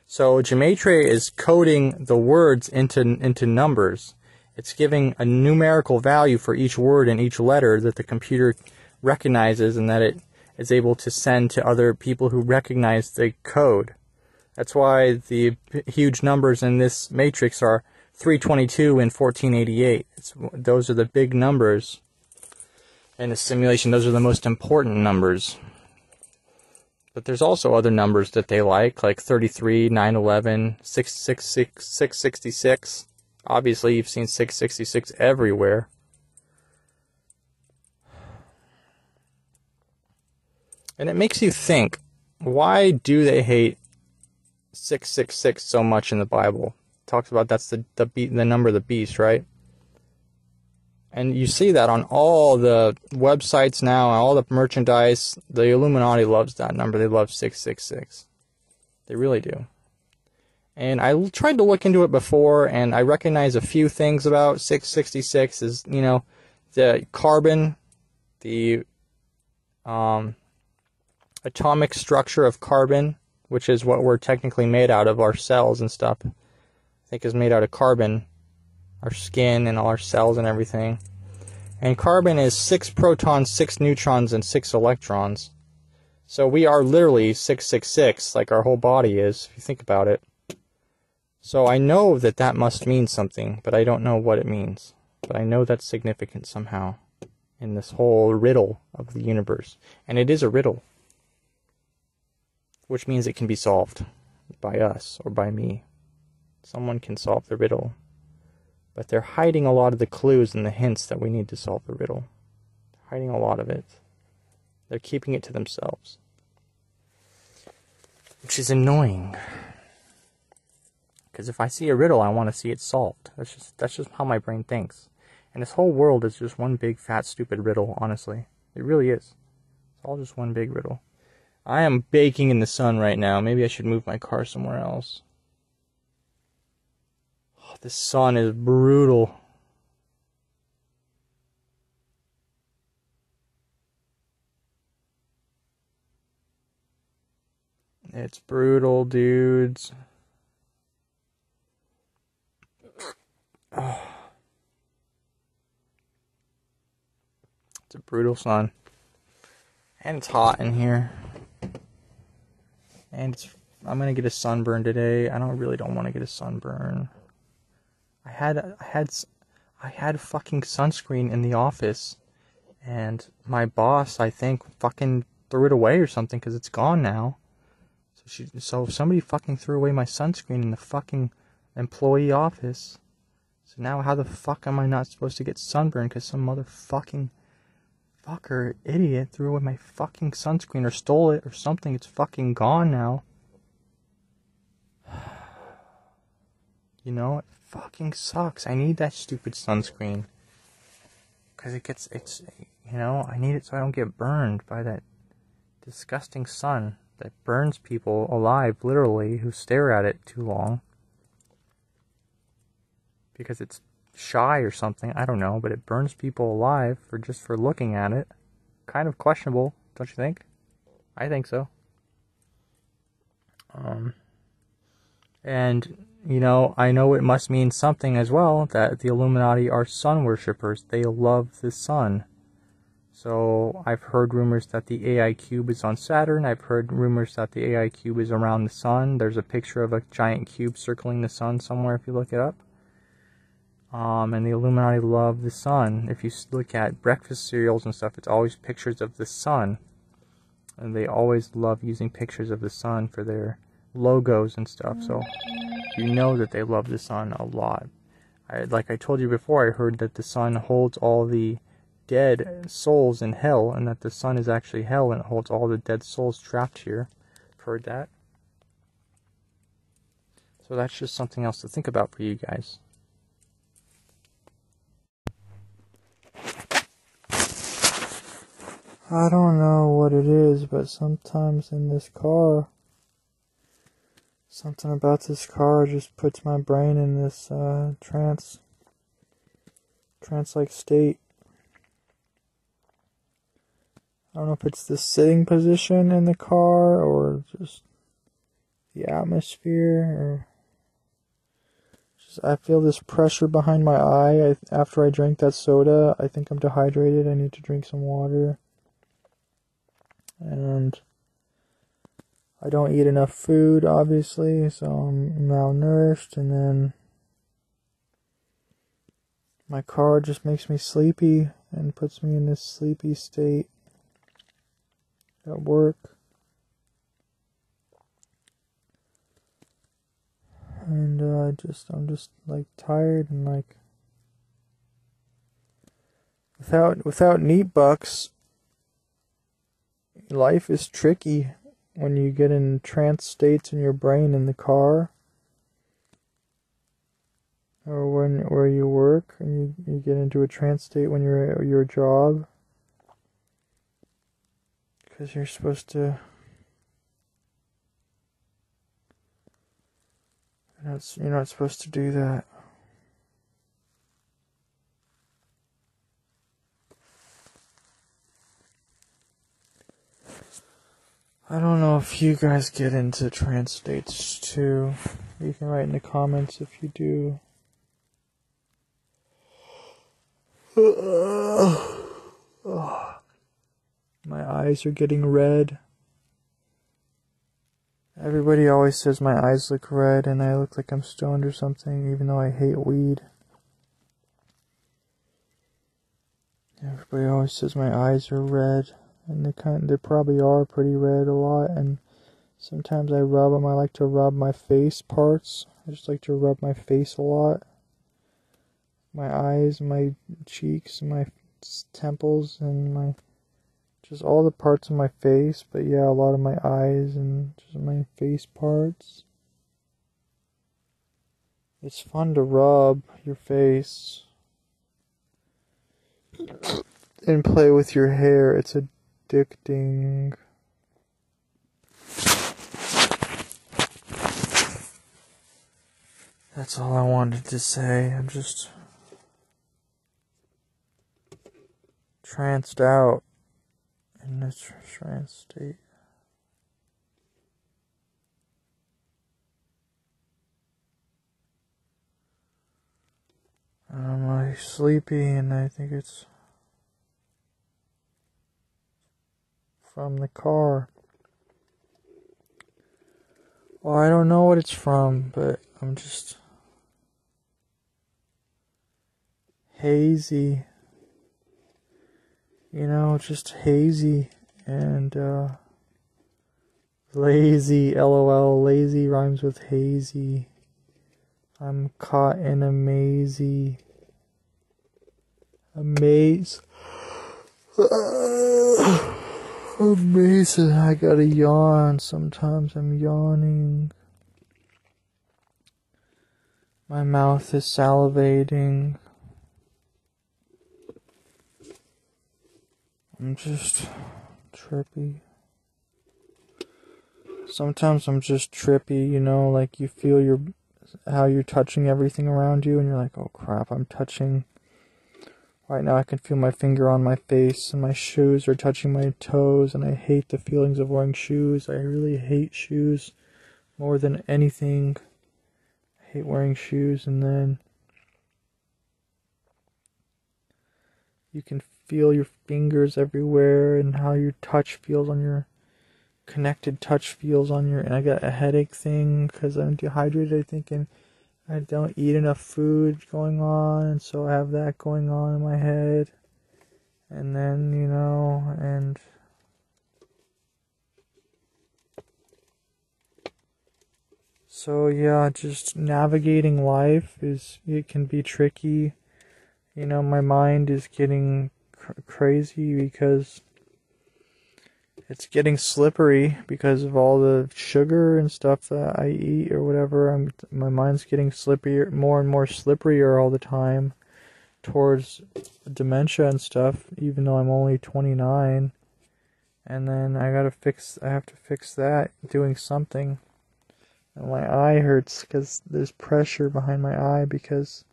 So gematria is coding the words into numbers. It's giving a numerical value for each word and each letter that the computer recognizes, and that it is able to send to other people who recognize the code. That's why the huge numbers in this matrix are 322 and 1488. Those are the big numbers in the simulation. Those are the most important numbers. But there's also other numbers that they like 33, 911, 666, 666. Obviously, you've seen 666 everywhere. And it makes you think, why do they hate 666 so much in the Bible? It talks about that's the number of the beast, right? And you see that on all the websites now, all the merchandise. The Illuminati loves that number. They love 666. They really do. And I tried to look into it before, and I recognize a few things about 666 is, the carbon, the atomic structure of carbon, which is what we're technically made out of, our cells and stuff, I think is made out of carbon. Our skin and all our cells and everything. And carbon is 6 protons, 6 neutrons, and 6 electrons. So we are literally 666, like our whole body is, if you think about it. So I know that must mean something, but I don't know what it means. But I know that's significant somehow in this whole riddle of the universe. And it is a riddle, which means it can be solved by us or by me. Someone can solve the riddle. But they're hiding a lot of the clues and the hints that we need to solve the riddle. They're hiding a lot of it. They're keeping it to themselves. Which is annoying. Because if I see a riddle, I want to see it solved. That's just how my brain thinks. And this whole world is just one big, fat, stupid riddle, honestly. It really is. It's all just one big riddle. I am baking in the sun right now. Maybe I should move my car somewhere else. Oh, the sun is brutal. It's brutal, dudes. Oh. It's a brutal sun. And it's hot in here. And I'm gonna get a sunburn today. I really don't want to get a sunburn. I had fucking sunscreen in the office, and my boss, I think, fucking threw it away or something because it's gone now. So somebody fucking threw away my sunscreen in the fucking employee office. So now how the fuck am I not supposed to get sunburned because some motherfucking fucker idiot threw away my fucking sunscreen or stole it or something? It's fucking gone now. You know, it fucking sucks. I need that stupid sunscreen. Because I need it so I don't get burned by that disgusting sun that burns people alive, literally, who stare at it too long. Because it's shy or something, I don't know, but it burns people alive for looking at it. Kind of questionable, don't you think? I think so. And, I know it must mean something as well, that the Illuminati are sun worshippers. They love the sun. So, I've heard rumors that the AI cube is on Saturn. I've heard rumors that the AI cube is around the sun. There's a picture of a giant cube circling the sun somewhere if you look it up. And the Illuminati love the sun. If you look at breakfast cereals and stuff, it's always pictures of the sun. And they always love using pictures of the sun for their logos and stuff. So, you know that they love the sun a lot. Like I told you before, I heard that the sun holds all the dead souls in hell, and that the sun is actually hell, and it holds all the dead souls trapped here. I've heard that. So that's just something else to think about for you guys. I don't know what it is, but sometimes in this car, something about this car just puts my brain in this trance-like state. I don't know if it's the sitting position in the car or just the atmosphere, or just I feel this pressure behind my eye. After I drank that soda, I think I'm dehydrated. I need to drink some water. And I don't eat enough food, obviously, so I'm malnourished, and then my car just makes me sleepy and puts me in this sleepy state at work. And I'm just like tired, and like without neat bucks, life is tricky when you get in trance states in your brain in the car, or where you work, and you get into a trance state when you're at your job, because you're not supposed to do that. I don't know if you guys get into trance states too. You can write in the comments if you do. My eyes are getting red. Everybody always says my eyes look red and I look like I'm stoned or something, even though I hate weed. Everybody always says my eyes are red, and they probably are pretty red a lot, and sometimes I rub them. I like to rub my face parts. I just like to rub my face a lot. my eyes, my cheeks, my temples, and my just all the parts of my face. But yeah, a lot of my eyes and just my face parts. It's fun to rub your face and play with your hair. It's addicting. That's all I wanted to say. I'm just tranced out in this trance state. I'm like sleepy, and I think it's from the car. Well, I don't know what it's from, but I'm just hazy. You know, just hazy and lazy. LOL. Lazy rhymes with hazy. I'm caught in a maze. Amazing. I gotta yawn. Sometimes I'm yawning. My mouth is salivating. I'm just trippy. Sometimes I'm just trippy, you know, like you feel how you're touching everything around you, and you're like, oh crap, I'm touching. Right now I can feel my finger on my face, and my shoes are touching my toes, and I hate the feelings of wearing shoes. I really hate shoes more than anything. I hate wearing shoes, and then you can feel your fingers everywhere, and how your touch feels on your connected touch feels on your, and I got a headache thing because I'm dehydrated, I think, and I don't eat enough food going on, and so I have that going on in my head. And then, you know, and so yeah, just navigating life it can be tricky. You know, my mind is getting crazy because it's getting slippery because of all the sugar and stuff that I eat or whatever. My mind's getting slipperier, more and more slipperier all the time towards dementia and stuff, even though I'm only 29. And then I have to fix that, doing something. And my eye hurts because there's pressure behind my eye because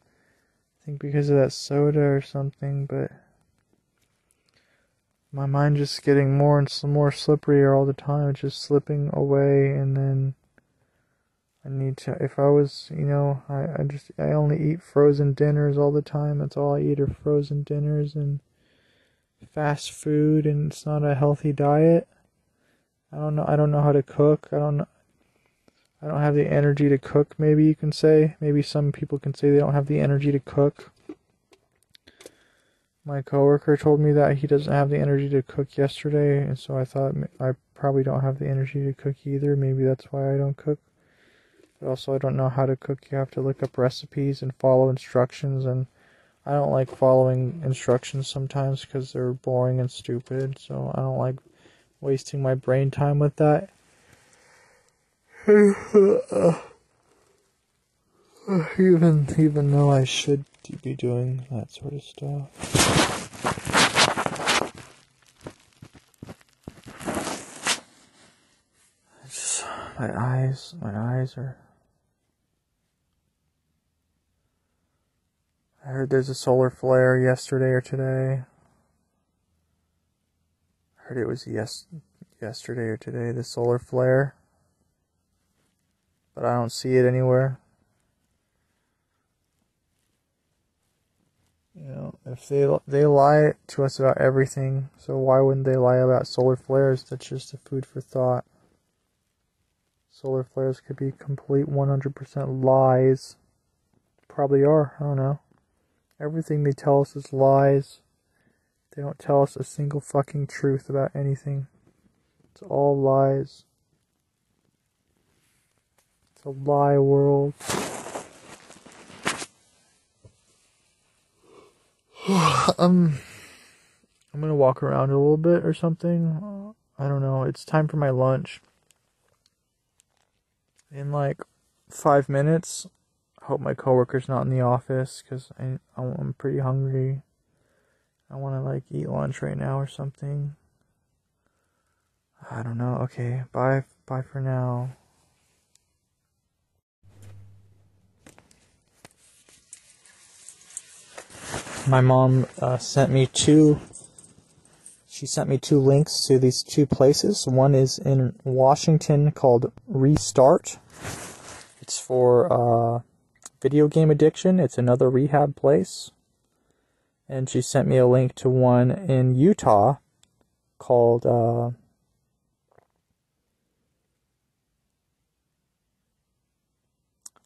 of that soda or something, but my mind just getting more and more slipperier all the time. It's just slipping away, and then I need to, if I was, you know, I only eat frozen dinners all the time. That's all I eat are frozen dinners and fast food, and it's not a healthy diet. I don't know how to cook. I don't have the energy to cook, maybe you can say. Maybe some people can say they don't have the energy to cook. My coworker told me that he doesn't have the energy to cook yesterday, and so I thought I probably don't have the energy to cook either. Maybe that's why I don't cook. But also, I don't know how to cook. You have to look up recipes and follow instructions, and I don't like following instructions sometimes because they're boring and stupid, so I don't like wasting my brain time with that. Even though I should be doing that sort of stuff. My eyes are... I heard there's a solar flare yesterday or today. I heard it was yesterday or today, the solar flare. But I don't see it anywhere. You know, if they lie to us about everything, so why wouldn't they lie about solar flares? That's just a food for thought. Solar flares could be complete 100% lies. Probably are, I don't know. Everything they tell us is lies. They don't tell us a single fucking truth about anything. It's all lies. It's a lie world. I'm gonna walk around a little bit or something. I don't know. It's time for my lunch. In like 5 minutes. I hope my coworker's not in the office because I'm pretty hungry. I want to like eat lunch right now or something. I don't know. Okay, bye for now. My mom sent me two links to these two places. One is in Washington called Restart. It's for video game addiction. It's another rehab place. And she sent me a link to one in Utah called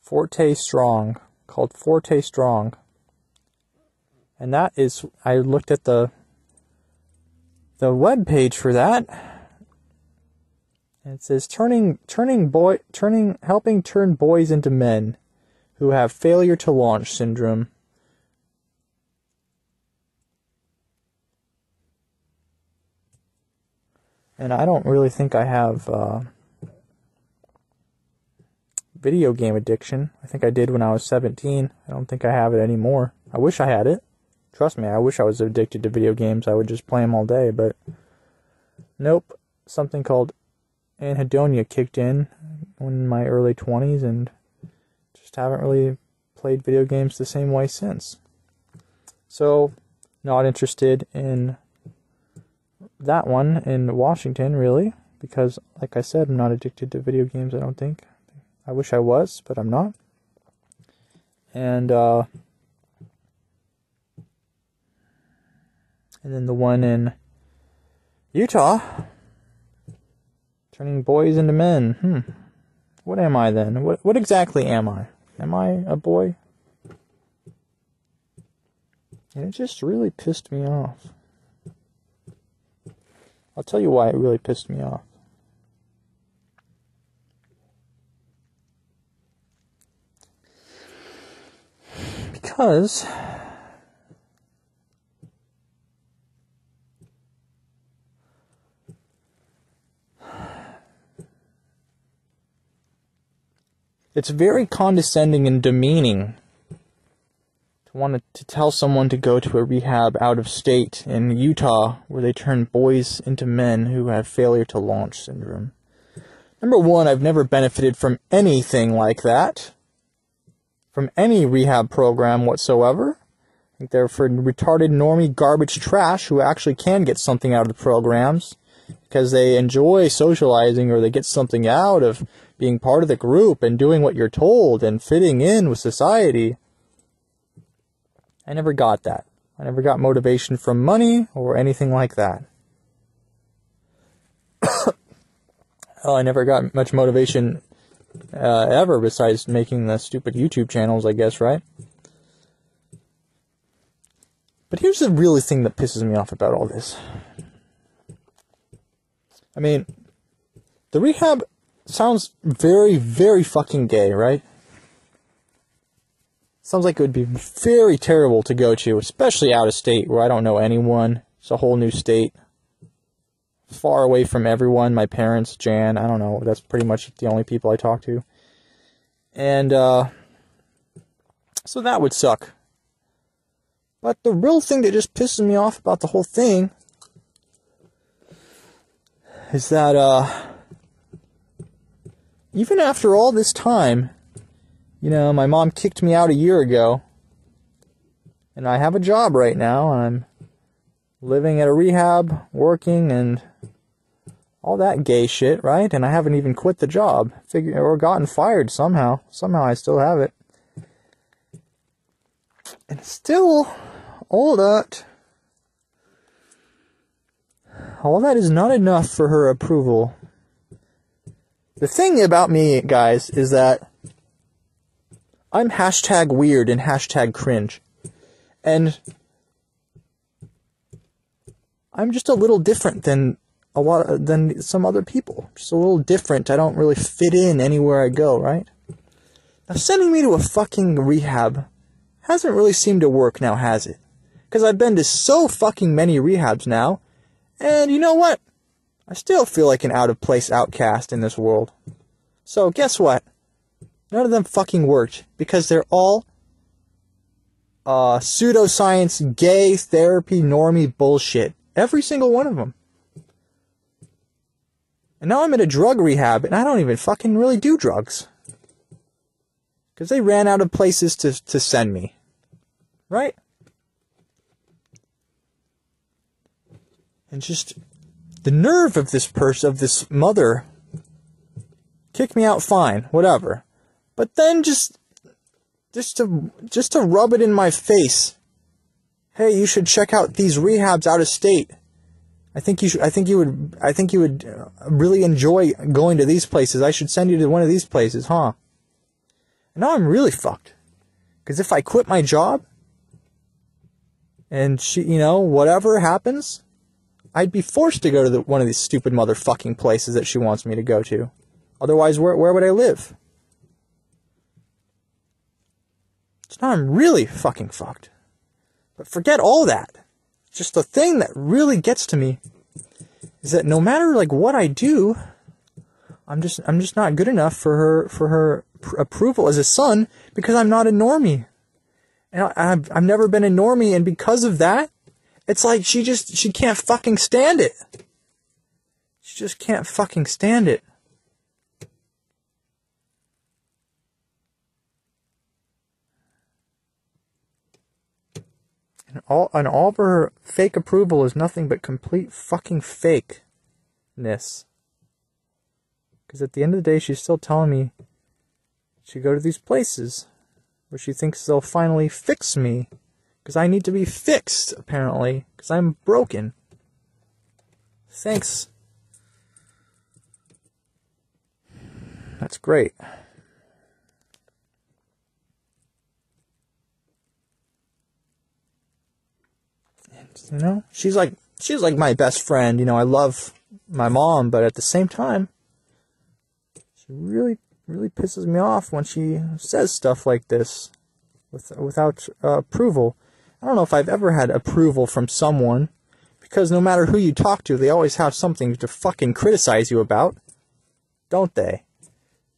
Forte Strong. And that is, I looked at the web page for that, and it says helping turn boys into men who have failure to launch syndrome. And I don't really think I have video game addiction. I think I did when I was 17. I don't think I have it anymore. I wish I had it. Trust me, I wish I was addicted to video games. I would just play them all day, but nope. Something called anhedonia kicked in my early 20s and just haven't really played video games the same way since. So, not interested in that one in Washington, really, because, like I said, I'm not addicted to video games, I don't think. I wish I was, but I'm not. And then the one in Utah, turning boys into men. What am I then? What exactly am I? Am I a boy? And it just really pissed me off. I'll tell you why it really pissed me off. Because it's very condescending and demeaning to want to tell someone to go to a rehab out of state in Utah where they turn boys into men who have failure to launch syndrome. Number one, I've never benefited from anything like that. From any rehab program whatsoever. I think they're for retarded, normie, garbage trash who actually can get something out of the programs because they enjoy socializing or they get something out of being part of the group and doing what you're told and fitting in with society. I never got that. I never got motivation from money or anything like that. Well, I never got much motivation ever besides making the stupid YouTube channels, I guess, right? But here's the really thing that pisses me off about all this. I mean, the rehab sounds very, very fucking gay, right? Sounds like it would be very terrible to go to, especially out of state where I don't know anyone. It's a whole new state. Far away from everyone, my parents, Jan, I don't know, that's pretty much the only people I talk to. And, so that would suck. But the real thing that just pisses me off about the whole thing is that, even after all this time, you know, my mom kicked me out a year ago, and I have a job right now, and I'm living at a rehab, working, and all that gay shit, right? And I haven't even quit the job, or gotten fired somehow. Somehow I still have it. And still, all that is not enough for her approval. The thing about me, guys, is that I'm hashtag weird and hashtag cringe. And I'm just a little different than some other people. Just a little different. I don't really fit in anywhere I go, right? Now, sending me to a fucking rehab hasn't really seemed to work now, has it? Because I've been to so fucking many rehabs now, and you know what? I still feel like an out-of-place outcast in this world. So, guess what? None of them fucking worked, because they're all pseudoscience, gay, therapy, normie bullshit. Every single one of them. And now I'm in a drug rehab, and I don't even fucking really do drugs. Because they ran out of places to send me. Right? And just the nerve of this person, of this mother, kick me out fine, whatever. But then just to rub it in my face. Hey, you should check out these rehabs out of state. I think you would really enjoy going to these places. I should send you to one of these places, huh? And now I'm really fucked. Because if I quit my job, and she, whatever happens, I'd be forced to go to one of these stupid motherfucking places that she wants me to go to. Otherwise, where would I live? So now I'm really fucking fucked. But forget all that. Just the thing that really gets to me is that no matter like what I do, I'm just not good enough for her approval as a son because I'm not a normie. And I've never been a normie, and because of that, it's like she can't fucking stand it. She just can't fucking stand it. And all of her fake approval is nothing but complete fucking fakeness. Because at the end of the day, she's still telling me she go to these places where she thinks they'll finally fix me. Because I need to be fixed, apparently. Because I'm broken. Thanks. That's great. And, she's like my best friend. I love my mom, but at the same time, she really, really pisses me off when she says stuff like this without approval. I don't know if I've ever had approval from someone, because no matter who you talk to, they always have something to fucking criticize you about, don't they?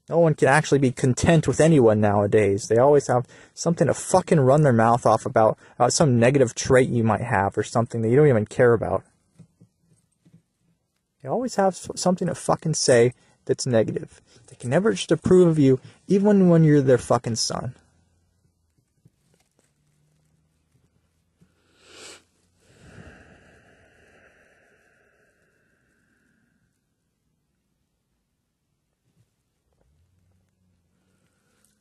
No one can actually be content with anyone nowadays. They always have something to fucking run their mouth off about some negative trait you might have or something that you don't even care about. They always have something to fucking say that's negative. They can never just approve of you, even when you're their fucking son.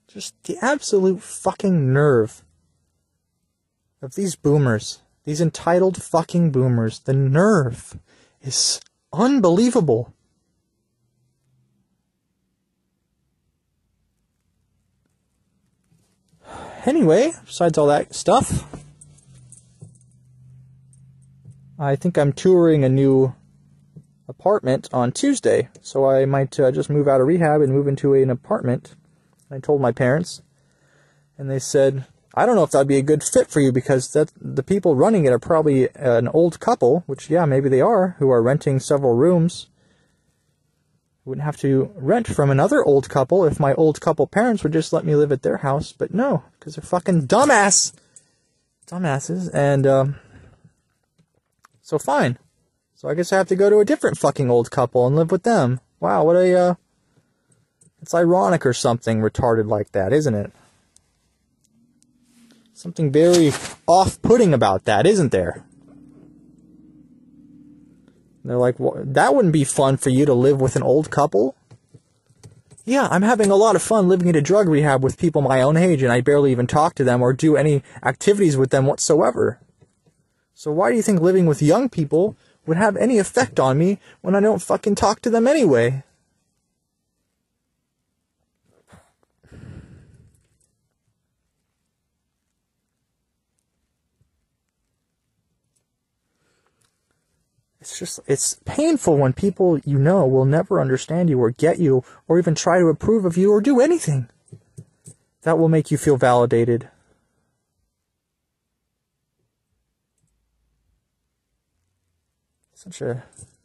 Just the absolute fucking nerve of these boomers. These entitled fucking boomers. The nerve is unbelievable. Anyway, besides all that stuff, I think I'm touring a new apartment on Tuesday. So I might just move out of rehab and move into an apartment. I told my parents, and they said, I don't know if that'd be a good fit for you because the people running it are probably an old couple, which, yeah, maybe they are, who are renting several rooms. Wouldn't have to rent from another old couple if my old couple parents would just let me live at their house, but no, because they're fucking dumbasses, and so fine. So I guess I have to go to a different fucking old couple and live with them. Wow, what a, it's ironic or something retarded like that, isn't it? Something very off-putting about that, isn't there? And they're like, well, that wouldn't be fun for you to live with an old couple? Yeah, I'm having a lot of fun living in a drug rehab with people my own age, and I barely even talk to them or do any activities with them whatsoever. So why do you think living with young people would have any effect on me when I don't fucking talk to them anyway? It's painful when people you know will never understand you or get you or even try to approve of you or do anything that will make you feel validated. Such a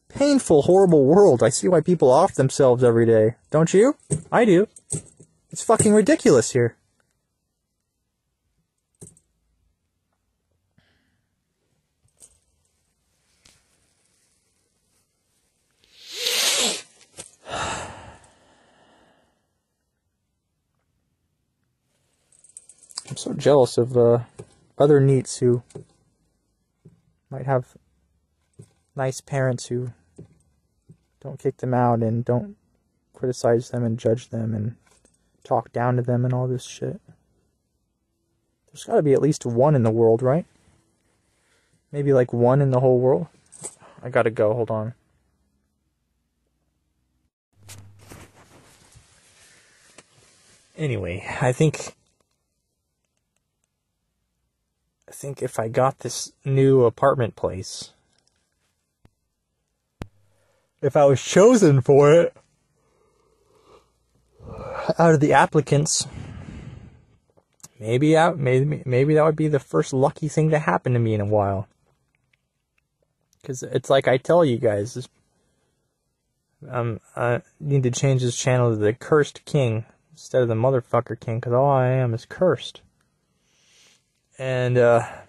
painful, horrible world. I see why people off themselves every day. Don't you? I do. It's fucking ridiculous here. I'm so jealous of other neets who might have nice parents who don't kick them out and don't criticize them and judge them and talk down to them and all this shit. There's got to be at least one in the world, right? Maybe like one in the whole world. I gotta go, hold on. Anyway, I think if I got this new apartment place, if I was chosen for it out of the applicants, maybe that would be the first lucky thing to happen to me in a while. Because it's like I tell you guys, I need to change this channel to the Cursed King instead of the Motherfucker King, because all I am is cursed. And, yeah,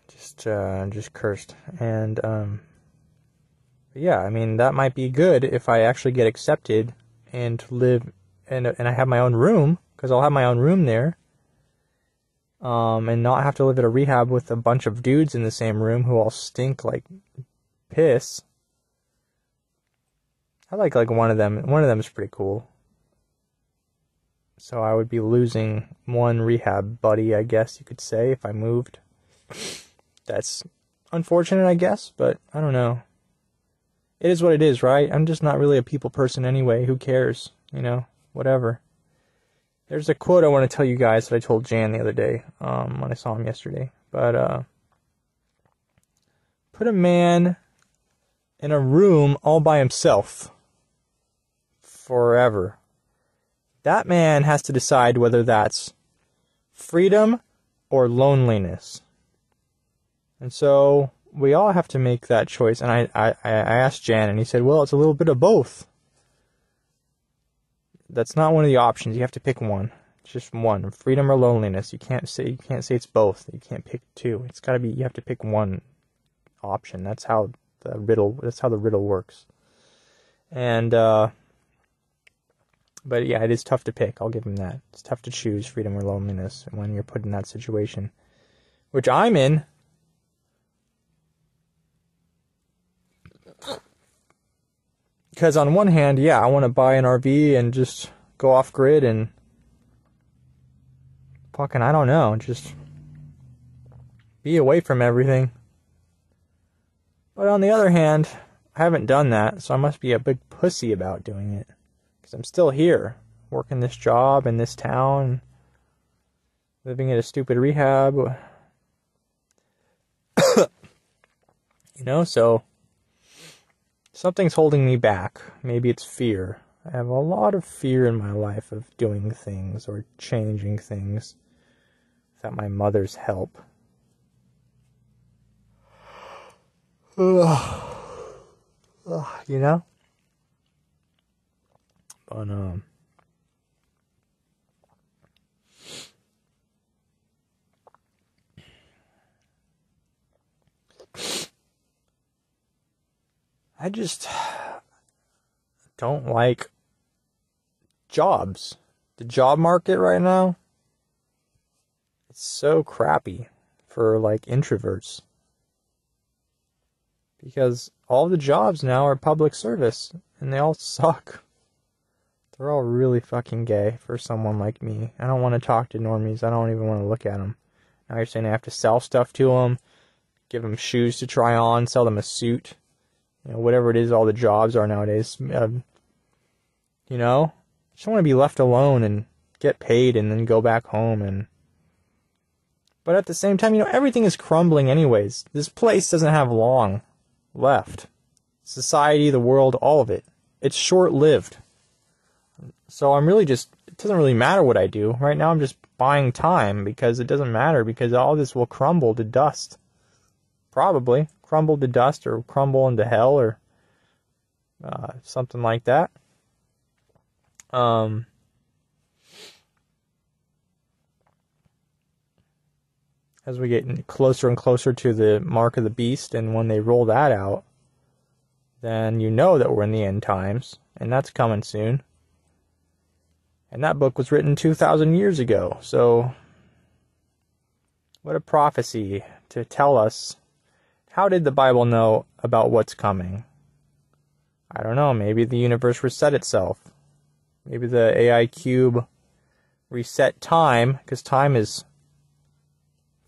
just cursed. And, yeah, I mean, that might be good if I actually get accepted and live, and I have my own room, because I'll have my own room there, and not have to live at a rehab with a bunch of dudes in the same room who all stink like piss. I like one of them. One of them is pretty cool. So I would be losing one rehab buddy, I guess you could say, if I moved. That's unfortunate, I guess, but I don't know. It is what it is, right? I'm just not really a people person anyway. Who cares? You know, whatever. There's a quote I want to tell you guys that I told Jan the other day, when I saw him yesterday. But, put a man in a room all by himself forever. That man has to decide whether that's freedom or loneliness. And so we all have to make that choice. And I asked Jan, and he said, well, it's a little bit of both. That's not one of the options. You have to pick one. It's just one. Freedom or loneliness. You can't say it's both. You can't pick two. It's gotta be, you have to pick one option. That's how the riddle works. And, but yeah, it is tough to pick. I'll give him that. It's tough to choose freedom or loneliness when you're put in that situation, which I'm in. Because on one hand, yeah, I want to buy an RV and just go off grid and fucking, I don't know, just be away from everything. But on the other hand, I haven't done that, so I must be a big pussy about doing it. Because I'm still here, working this job in this town, living in a stupid rehab. You know, so something's holding me back. Maybe it's fear. I have a lot of fear in my life of doing things or changing things without my mother's help. You know? But, I just don't like jobs. The job market right now, it's so crappy for, like, introverts. Because all the jobs now are public service, and they all suck. They're all really fucking gay for someone like me. I don't want to talk to normies. I don't even want to look at them. Now you're saying I have to sell stuff to them, give them shoes to try on, sell them a suit. You know, whatever it is all the jobs are nowadays. You know? I just want to be left alone and get paid and then go back home. But at the same time, you know, everything is crumbling anyways. This place doesn't have long left. Society, the world, all of it. It's short-lived. So I'm really just it doesn't really matter what I do. Right now I'm just buying time because it doesn't matter, because all this will crumble to dust. Probably crumble to dust or crumble into hell or something like that. As we get closer and closer to the mark of the beast, and when they roll that out, then you know that we're in the end times, and that's coming soon. And that book was written 2,000 years ago, so what a prophecy to tell us. How did the Bible know about what's coming? I don't know, maybe the universe reset itself. Maybe the AI cube reset time, because time is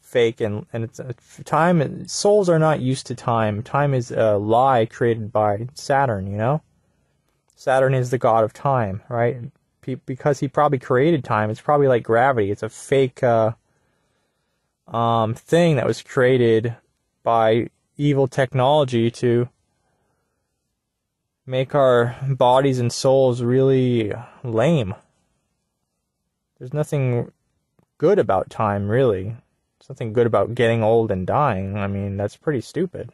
fake, and it's time. Souls are not used to time. Time is a lie created by Saturn, you know? Saturn is the god of time, right? Because he probably created time. It's probably like gravity. It's a fake thing that was created by evil technology to make our bodies and souls really lame. There's nothing good about time, really. There's nothing good about getting old and dying. I mean, that's pretty stupid.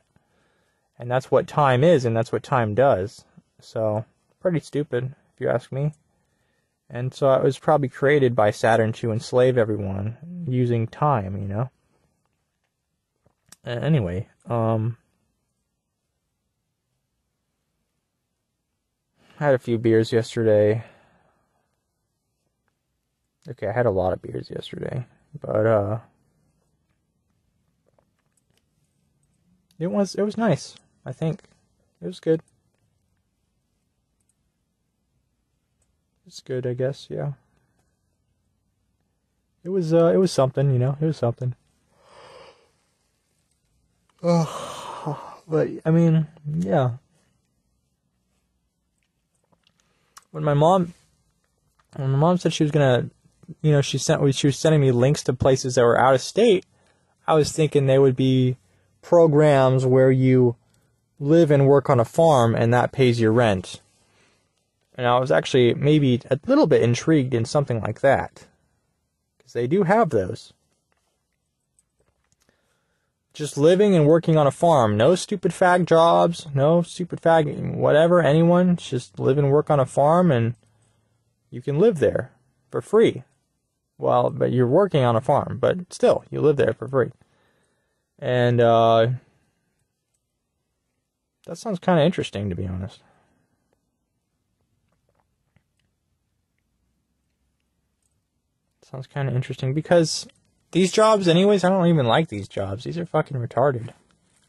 And that's what time is, and that's what time does. So, pretty stupid, if you ask me. And so it was probably created by Saturn to enslave everyone using time, you know? Anyway, I had a few beers yesterday. Okay, I had a lot of beers yesterday, but it was nice. I think it was good. It's good, I guess. Yeah. It was something, you know. It was something. But I mean, yeah. When my mom said she was gonna, you know, she was sending me links to places that were out of state, I was thinking they would be programs where you live and work on a farm and that pays your rent. And I was actually maybe a little bit intrigued in something like that, because they do have those. Just living and working on a farm. No stupid fag jobs. No stupid fag whatever. Anyone. Just live and work on a farm, and you can live there for free. Well, but you're working on a farm, but still, you live there for free. And that sounds kind of interesting, to be honest. Sounds kind of interesting, because these jobs, anyways, I don't even like these jobs. These are fucking retarded.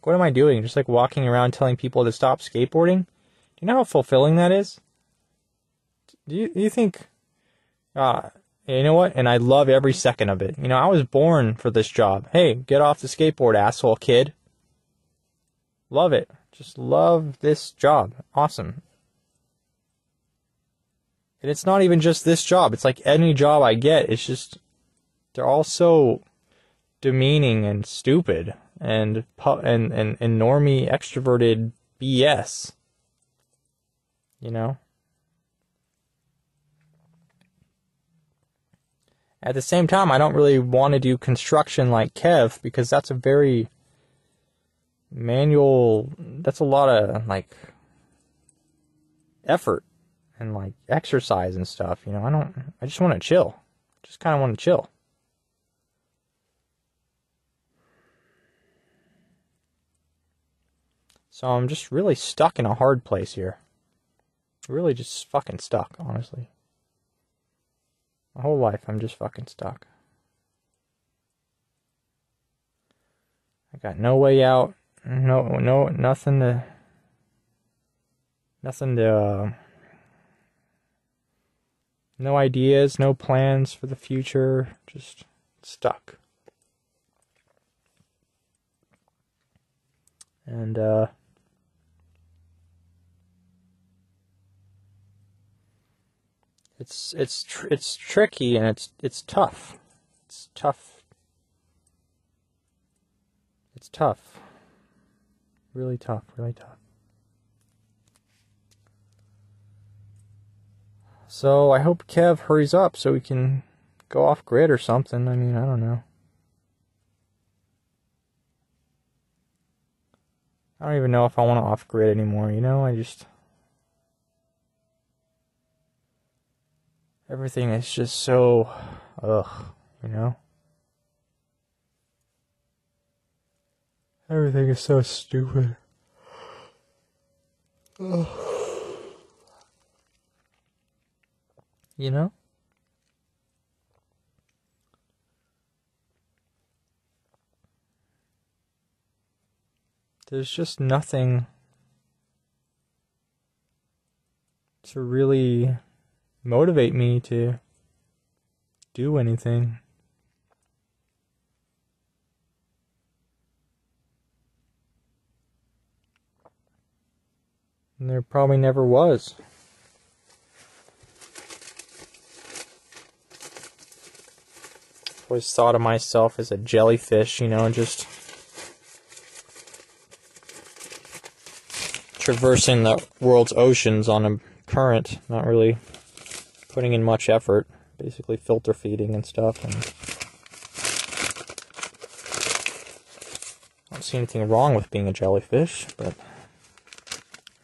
What am I doing? Just like walking around telling people to stop skateboarding? Do you know how fulfilling that is? Do you think, you know what? And I love every second of it. You know, I was born for this job. Hey, get off the skateboard, asshole kid. Love it. Just love this job. Awesome. And it's not even just this job. It's like any job I get. It's just, they're all so demeaning and stupid and normie extroverted BS. You know? At the same time, I don't really want to do construction like Kev, because that's a very manual, that's a lot of like effort and like exercise and stuff, you know. I just want to chill. Just kind of want to chill. So I'm just really stuck in a hard place here. Really just fucking stuck, honestly. My whole life I'm just fucking stuck. I got no way out. Nothing to no ideas, no plans for the future, just stuck. And it's tricky, and it's tough. It's tough. It's tough. Really tough, really tough. So I hope Kev hurries up so we can go off grid or something. I mean, I don't know. I don't even know if I want to off grid anymore, you know? Everything is just so, you know? Everything is so stupid. Ugh. You know? There's just nothing to really motivate me to do anything. And there probably never was. Always thought of myself as a jellyfish, you know, just traversing the world's oceans on a current, not really putting in much effort, basically filter feeding and stuff. And I don't see anything wrong with being a jellyfish, but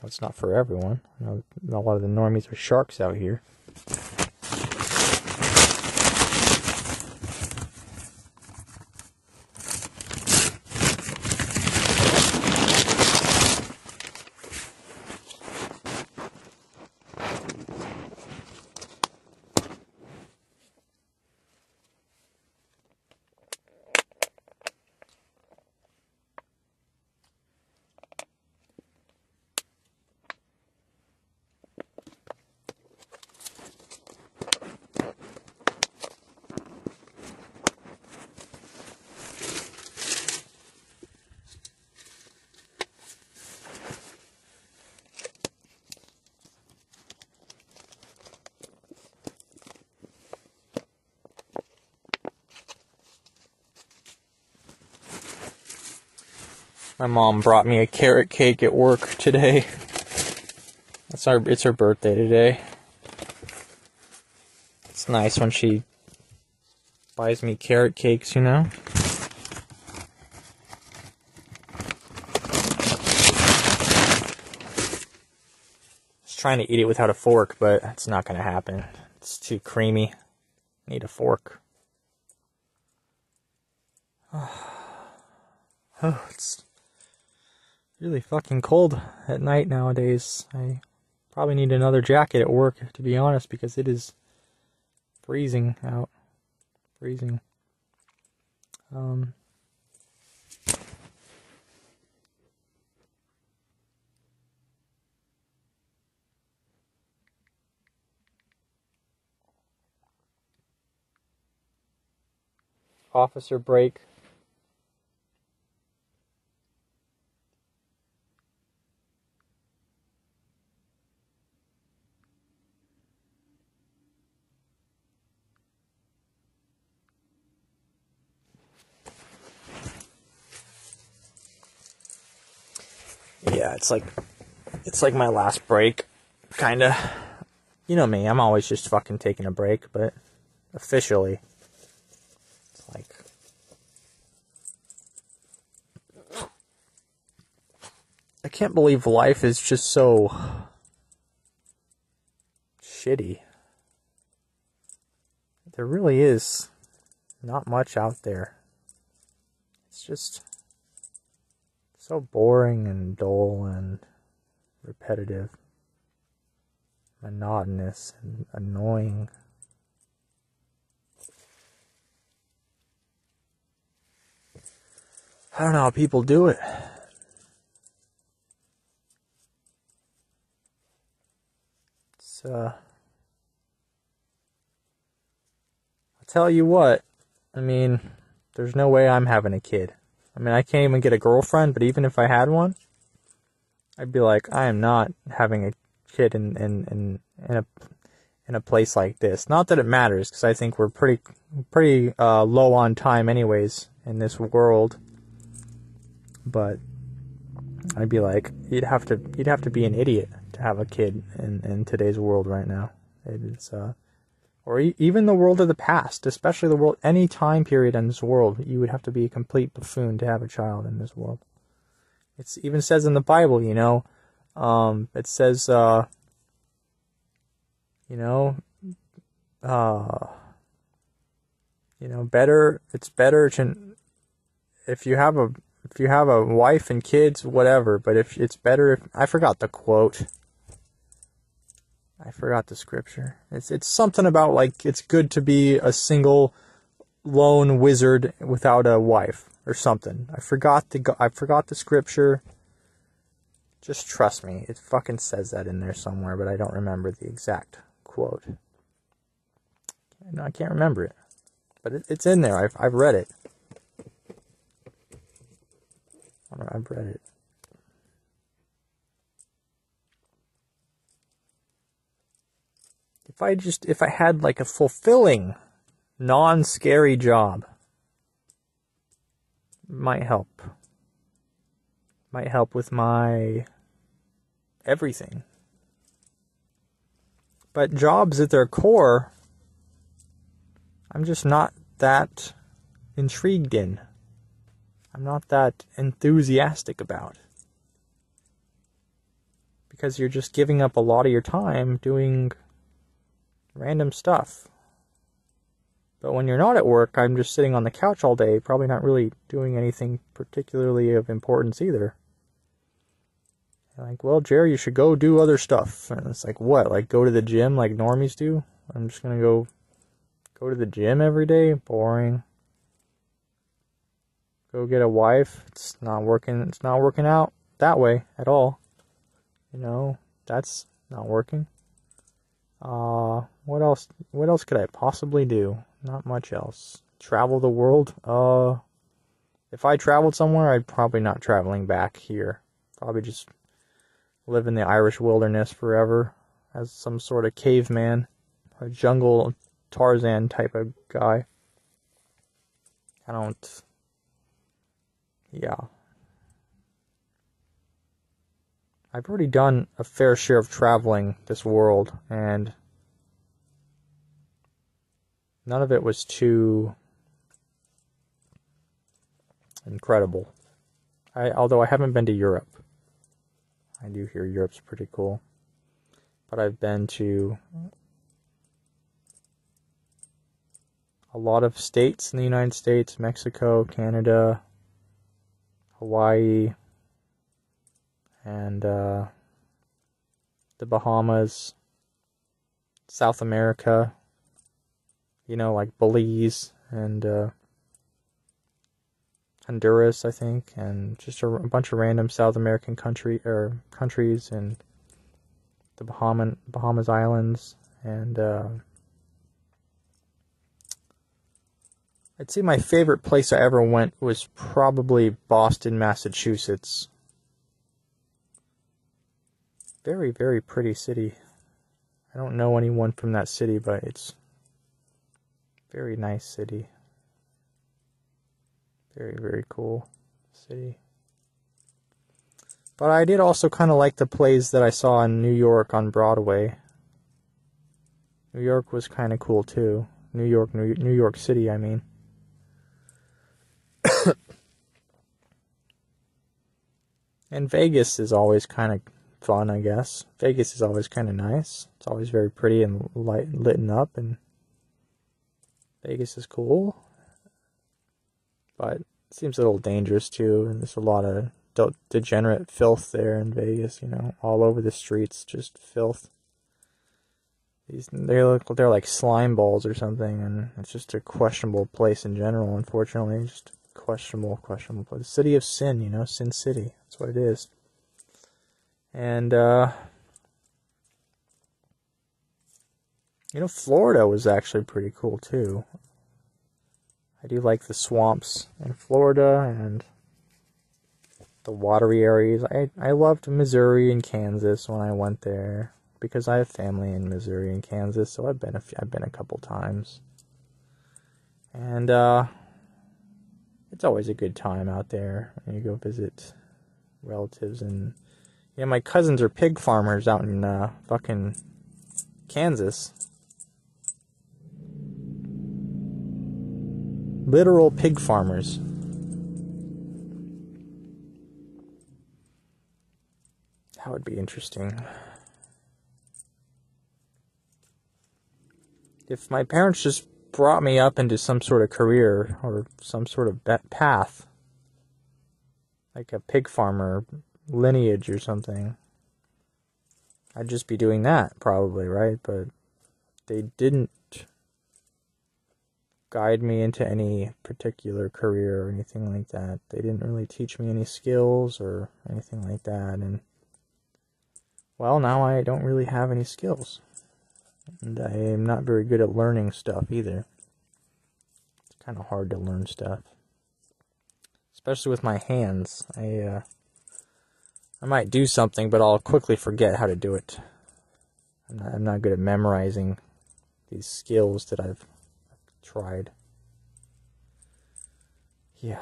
it's not for everyone. I know a lot of the normies are sharks out here. My mom brought me a carrot cake at work today. It's her birthday today. It's nice when she buys me carrot cakes, you know? I was trying to eat it without a fork, but it's not gonna happen. It's too creamy. Need a fork. Oh, it's really fucking cold at night nowadays. I probably need another jacket at work, to be honest, because it is freezing out. Freezing. Officer break. Yeah, it's like my last break, kinda. You know me, I'm always just fucking taking a break, but officially, it's like, I can't believe life is just so shitty. There really is not much out there. It's just so boring and dull and repetitive, monotonous and annoying. I don't know how people do it. It's, I'll tell you what, I mean, there's no way I'm having a kid. I mean, I can't even get a girlfriend, but even if I had one, I'd be like, I am not having a kid in a place like this. Not that it matters, because I think we're pretty low on time anyways in this world. But I'd be like, you'd have to be an idiot to have a kid in today's world right now. It's or even the world of the past, especially the world, any time period in this world, you would have to be a complete buffoon to have a child in this world. It even says in the Bible, you know, it says, better. It's better to, if you have a wife and kids, whatever. But if it's better if, I forgot the quote. I forgot the scripture. It's something about like it's good to be a single lone wizard without a wife or something. I forgot the scripture. Just trust me, it fucking says that in there somewhere, but I don't remember the exact quote. No, I can't remember it, but it's in there. I've read it. I've read it. If I had like a fulfilling, non-scary job, might help. Might help with my everything. But jobs at their core, I'm just not that intrigued in. I'm not that enthusiastic about. Because you're just giving up a lot of your time doing random stuff. But when you're not at work, I'm just sitting on the couch all day, probably not really doing anything particularly of importance either. Like, well, Jerry, you should go do other stuff. And it's like, what? Like, go to the gym like normies do? I'm just gonna go to the gym every day? Boring. Go get a wife? It's not working out that way at all. You know, that's not working. What else could I possibly do? Not much else. Travel the world? If I traveled somewhere, I'd probably not traveling back here. Probably just live in the Irish wilderness forever as some sort of caveman, a jungle Tarzan type of guy. I've already done a fair share of traveling this world, and none of it was too incredible. Although I haven't been to Europe. I do hear Europe's pretty cool. But I've been to a lot of states in the United States, Mexico, Canada, Hawaii, and the Bahamas, South America, like Belize and Honduras, I think, and just a bunch of random South American countries, and the Bahamas Islands, and I'd say my favorite place I ever went was probably Boston, Massachusetts. Very, very pretty city. I don't know anyone from that city, but it's a very nice city. Very, very cool city. But I did also kind of like the plays that I saw in New York on Broadway. New York was kind of cool too. New York City, I mean. And Vegas is always kind of fun, I guess. Vegas is always kind of nice. It's always very pretty and lit up, and Vegas is cool. But it seems a little dangerous too, and there's a lot of degenerate filth there in Vegas, all over the streets, just filth. They're like slime balls or something, and it's just a questionable place in general, unfortunately. Just questionable place. The city of sin, Sin City. That's what it is. And, Florida was actually pretty cool, too. I do like the swamps in Florida and the watery areas. I loved Missouri and Kansas when I went there, because I have family in Missouri and Kansas, so I've been a couple times. And, it's always a good time out there when you go visit relatives. And my cousins are pig farmers out in fucking Kansas, Literal pig farmers. That would be interesting. If my parents just brought me up into some sort of career or some sort of path, like a pig farmer lineage or something, I'd just be doing that probably, right? But they didn't guide me into any particular career or anything like that. They didn't really teach me any skills or anything like that. And, well, now I don't really have any skills. And I am not very good at learning stuff either. It's kind of hard to learn stuff. Especially with my hands. I might do something, but I'll quickly forget how to do it. I'm not good at memorizing these skills that I've tried. Yeah.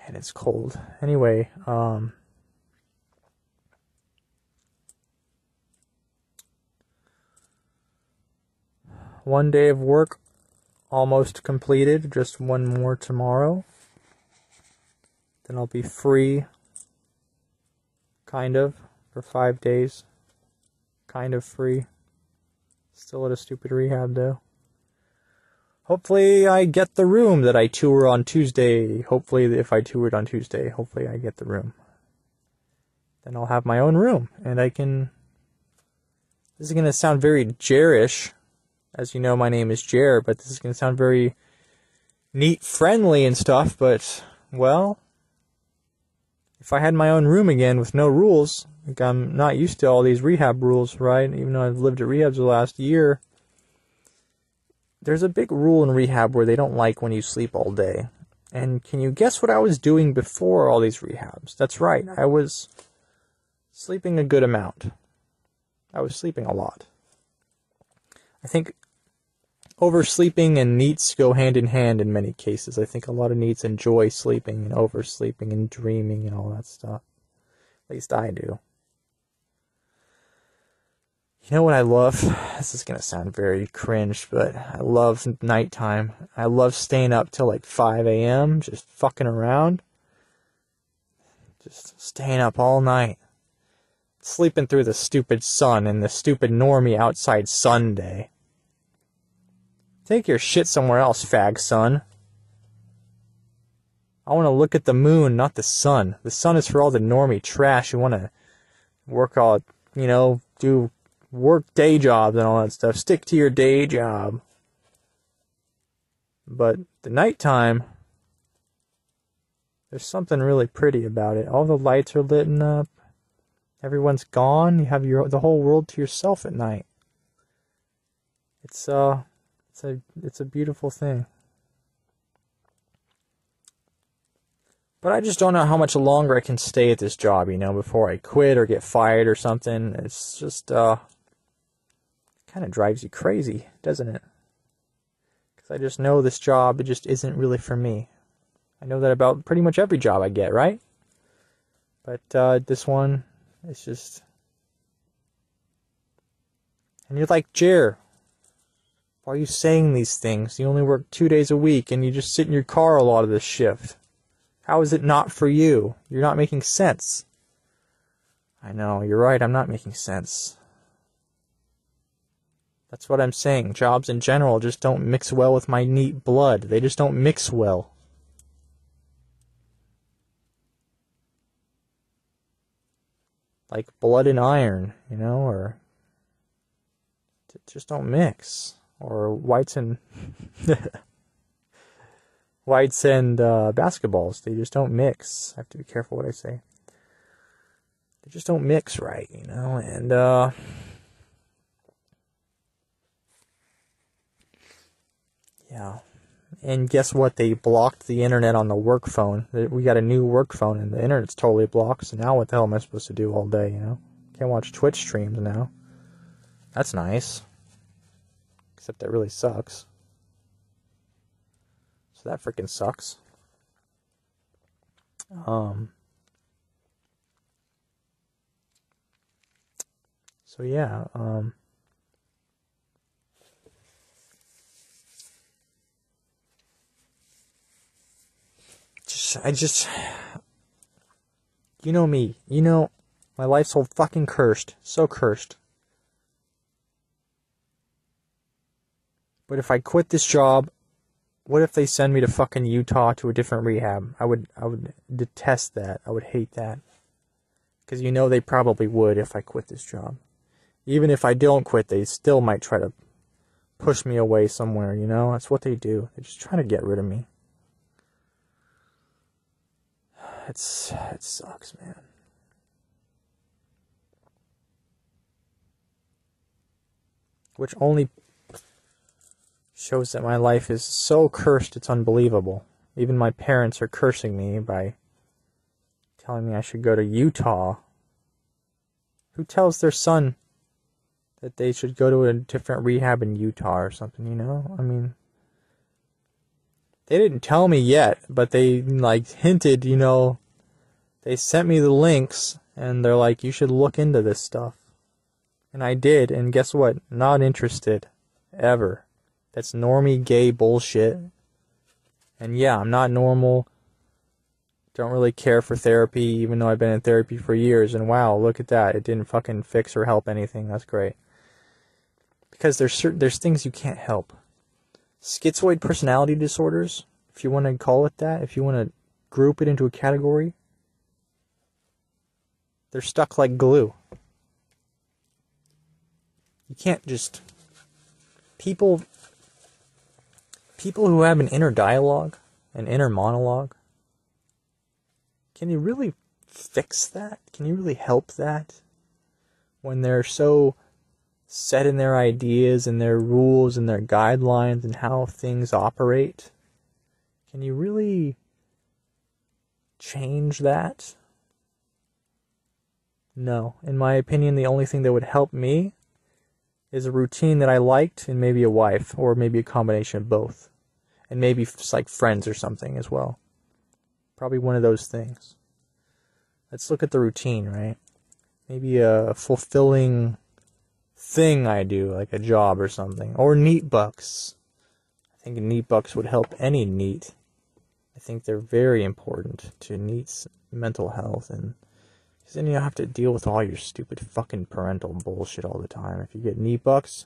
And it's cold. Anyway, one day of work almost completed, just one more tomorrow. Then I'll be free, kind of, for 5 days. Kind of free. Still at a stupid rehab, though. Hopefully I get the room that I tour on Tuesday. Hopefully, if I toured on Tuesday, hopefully I get the room. Then I'll have my own room, and I can... This is going to sound very Jer-ish. As you know, my name is Jer, but this is going to sound very neat, friendly and stuff, but, well, if I had my own room again with no rules, like I'm not used to all these rehab rules, right? Even though I've lived at rehabs the last year, there's a big rule in rehab where they don't like when you sleep all day. And can you guess what I was doing before all these rehabs? That's right, I was sleeping a good amount. I was sleeping a lot. I think oversleeping and neets go hand in hand in many cases. I think a lot of neets enjoy sleeping and oversleeping and dreaming and all that stuff. At least I do. You know what I love? This is going to sound very cringe, but I love nighttime. I love staying up till like 5 a.m., just fucking around. Just staying up all night. Sleeping through the stupid sun and the stupid normie outside Sunday. Take your shit somewhere else, fag son. I want to look at the moon, not the sun. The sun is for all the normie trash who want to work all, do work day jobs and all that stuff. Stick to your day job. But the nighttime, there's something really pretty about it. All the lights are lit up. Everyone's gone. You have the whole world to yourself at night. It's a beautiful thing. But I just don't know how much longer I can stay at this job, before I quit or get fired or something. It's just, kind of drives you crazy, doesn't it? Because I just know this job, it just isn't really for me. I know that about pretty much every job I get, right? But, this one, it's just... And you're like, Jer, why are you saying these things? You only work 2 days a week, and you just sit in your car a lot of this shift. How is it not for you? You're not making sense. I know, you're right, I'm not making sense. That's what I'm saying. Jobs in general just don't mix well with my neat blood. They just don't mix well. Like blood and iron, or... just don't mix. Or whites and... whites and basketballs, they just don't mix. I have to be careful what I say. They just don't mix right, and yeah. And guess what? They blocked the internet on the work phone. We got a new work phone and the internet's totally blocked, so now what the hell am I supposed to do all day, Can't watch Twitch streams now. That's nice. Except that really sucks. So that freaking sucks. So yeah, you know me, my life's so fucking cursed, so cursed. But if I quit this job, what if they send me to fucking Utah to a different rehab? I would detest that. I would hate that. Because they probably would if I quit this job. Even if I don't quit, they still might try to push me away somewhere, That's what they do. They're just trying to get rid of me. It sucks, man. Which only shows that my life is so cursed, it's unbelievable. Even my parents are cursing me by telling me I should go to Utah. Who tells their son that they should go to a different rehab in Utah or something, I mean, they didn't tell me yet, but they, hinted, they sent me the links, and they're like, you should look into this stuff. And I did, and guess what? Not interested. Ever. That's normie gay bullshit. And yeah, I'm not normal. Don't really care for therapy, even though I've been in therapy for years. And wow, look at that. It didn't fucking fix or help anything. That's great. Because there's things you can't help. Schizoid personality disorders, if you want to call it that, if you want to group it into a category, they're stuck like glue. You can't just... People who have an inner dialogue, an inner monologue, can you really fix that? Can you really help that? When they're so set in their ideas and their rules and their guidelines and how things operate, can you really change that? No. In my opinion, the only thing that would help me is a routine that I liked and maybe a wife, or maybe a combination of both. And maybe like friends or something as well. Probably one of those things. Let's look at the routine, right? Maybe a fulfilling thing I do, like a job or something. Or neat bucks. I think neat bucks would help any neat. I think they're very important to neat's mental health, and because then you don't have to deal with all your stupid fucking parental bullshit all the time. If you get neat bucks.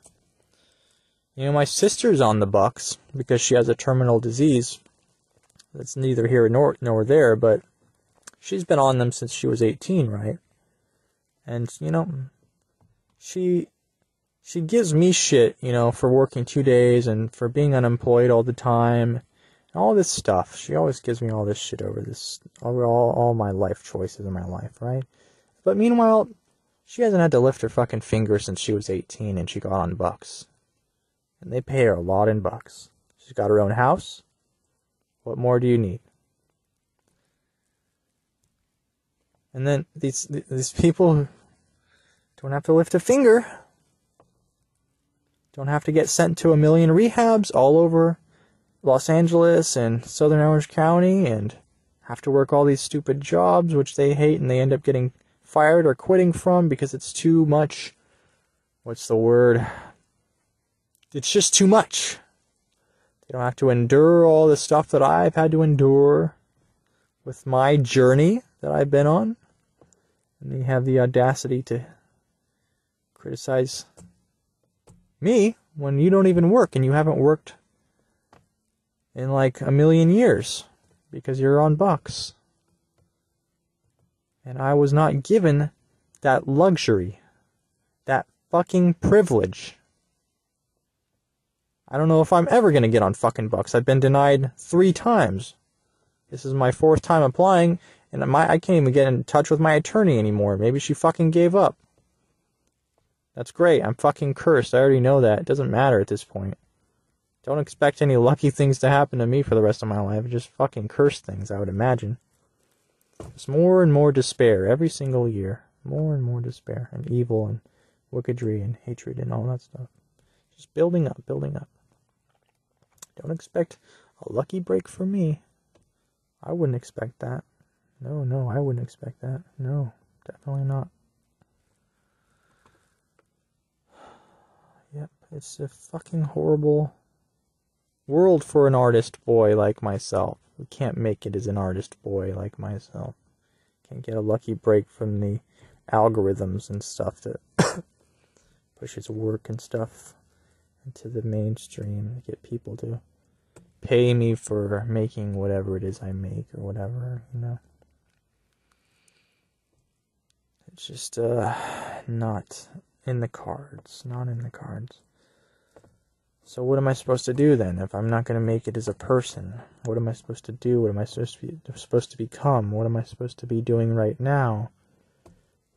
My sister's on the bucks because she has a terminal disease. That's neither here nor there, but she's been on them since she was 18, right? And, she gives me shit, for working 2 days and for being unemployed all the time. And all this stuff. She always gives me all this shit over all my life choices in my life, right? But meanwhile, she hasn't had to lift her fucking finger since she was 18 and she got on bucks. And they pay her a lot in bucks. She's got her own house. What more do you need? And then these people don't have to lift a finger. Don't have to get sent to a million rehabs all over Los Angeles and Southern Orange County and have to work all these stupid jobs which they hate and they end up getting fired or quitting from because it's too much. What's the word? It's just too much. They don't have to endure all the stuff that I've had to endure with my journey that I've been on. And they have the audacity to criticize me when you don't even work and you haven't worked in like a million years because you're on bucks. And I was not given that luxury, that fucking privilege. I don't know if I'm ever going to get on fucking bucks. I've been denied 3 times. This is my 4th time applying, and I can't even get in touch with my attorney anymore. Maybe she fucking gave up. That's great. I'm fucking cursed. I already know that. It doesn't matter at this point. Don't expect any lucky things to happen to me for the rest of my life. Just fucking cursed things, I would imagine. There's more and more despair every single year. More and more despair, and evil, and wickedry, and hatred, and all that stuff. Just building up, building up. Don't expect a lucky break from me. I wouldn't expect that. No, I wouldn't expect that. No, definitely not. It's a fucking horrible world for an artist boy like myself. We can't make it as an artist boy like myself. Can't get a lucky break from the algorithms and stuff that pushes work and stuff into the mainstream to get people to pay me for making whatever it is I make or whatever, you know. It's just not in the cards. Not in the cards. So what am I supposed to do then if I'm not going to make it as a person? What am I supposed to do? What am I supposed to become? What am I supposed to be doing right now?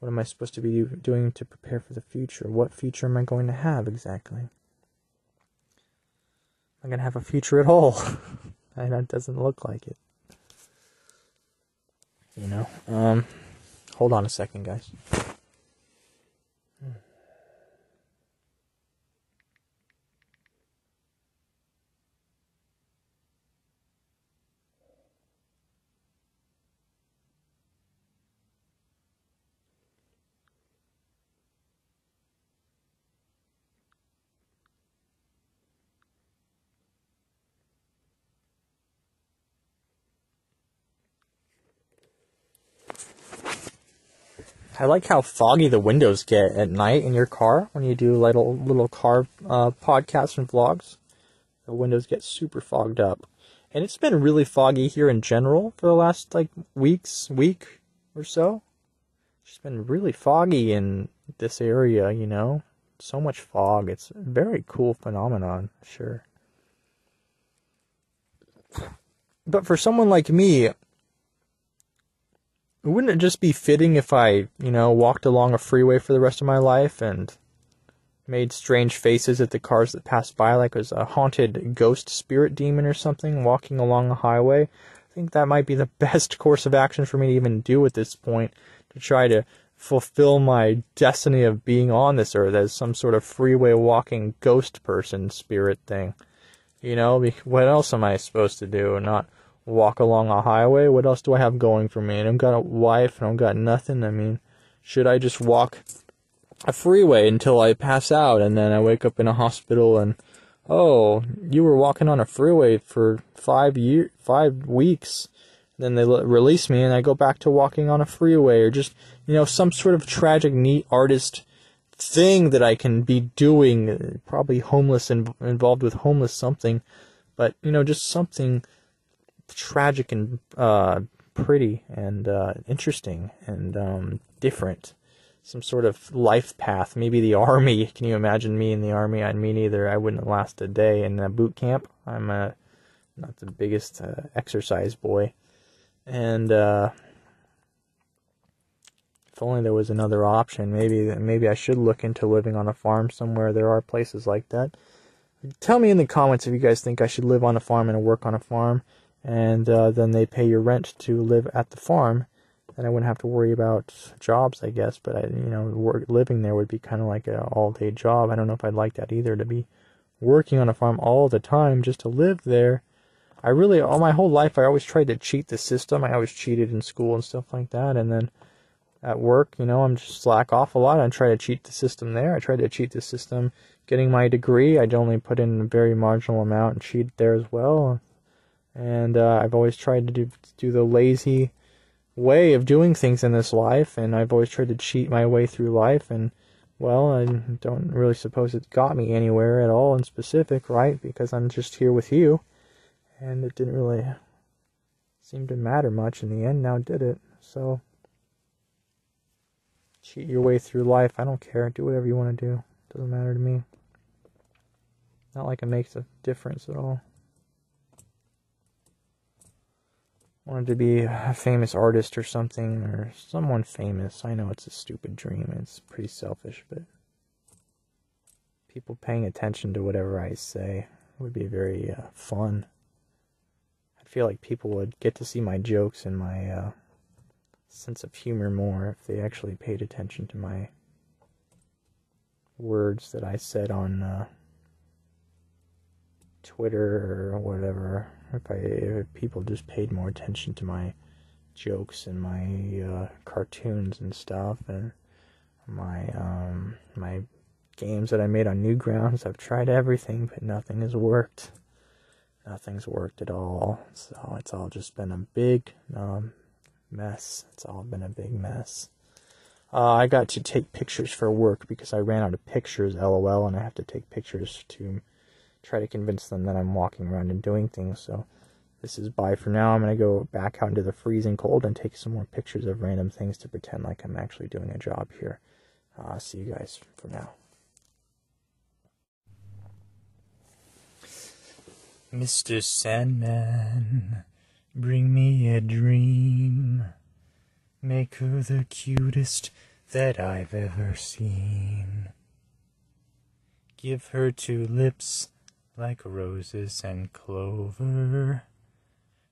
What am I supposed to be doing to prepare for the future? What future am I going to have exactly? Am I going to have a future at all? And that doesn't look like it. You know? Hold on a second, guys. I like how foggy the windows get at night in your car when you do little car podcasts and vlogs. The windows get super fogged up. And it's been really foggy here in general for the last week or so. It's just been really foggy in this area, you know. So much fog. It's a very cool phenomenon, sure. But for someone like me, wouldn't it just be fitting if I, walked along a freeway for the rest of my life and made strange faces at the cars that passed by like it was a haunted ghost spirit demon or something walking along a highway? I think that might be the best course of action for me to even do at this point, to try to fulfill my destiny of being on this earth as some sort of freeway walking ghost person spirit thing. What else am I supposed to do? Not walk along a highway? What else do I have going for me? I don't got a wife, I don't got nothing. I mean, should I just walk a freeway until I pass out and then I wake up in a hospital and, oh, you were walking on a freeway for 5 weeks. Then they release me and I go back to walking on a freeway, or just, some sort of tragic, neat artist thing that I can be doing, probably homeless and involved with homeless something, but, just something tragic and pretty and interesting and different. Some sort of life path. Maybe the army. Can you imagine me in the army? Me neither. I wouldn't last a day in a boot camp. I'm not the biggest exercise boy. And if only there was another option. Maybe I should look into living on a farm somewhere. There are places like that. Tell me in the comments if you guys think I should live on a farm and work on a farm, and then they pay your rent to live at the farm. Then I wouldn't have to worry about jobs, I guess. But living there would be kind of like an all-day job. I don't know if I'd like that either, to be working on a farm all the time just to live there. All my whole life, I always tried to cheat the system. I always cheated in school and stuff like that. And then at work, I'm just slack off a lot. I try to cheat the system there. I tried to cheat the system getting my degree. I'd only put in a very marginal amount and cheat there as well. And I've always tried to do the lazy way of doing things in this life, and I've always tried to cheat my way through life, and well, I don't really suppose it got me anywhere at all in specific, right? Because I'm just here with you, and it didn't really seem to matter much in the end, now did it? So, cheat your way through life, I don't care, do whatever you want to do, doesn't matter to me. Not like it makes a difference at all. Wanted to be a famous artist or something, or someone famous. I know it's a stupid dream, it's pretty selfish, but people paying attention to whatever I say would be very fun. I feel like people would get to see my jokes and my sense of humor more if they actually paid attention to my words that I said on Twitter or whatever. If people just paid more attention to my jokes and my cartoons and stuff, and my games that I made on Newgrounds. I've tried everything, but nothing has worked. Nothing's worked at all. So it's all just been a big mess. It's all been a big mess. I got to take pictures for work because I ran out of pictures, LOL, and I have to take pictures to try to convince them that I'm walking around and doing things. So this is bye for now. I'm going to go back out into the freezing cold and take some more pictures of random things to pretend like I'm actually doing a job here. See you guys for now. Mr. Sandman, bring me a dream. Make her the cutest that I've ever seen. Give her 2 lips like roses and clover.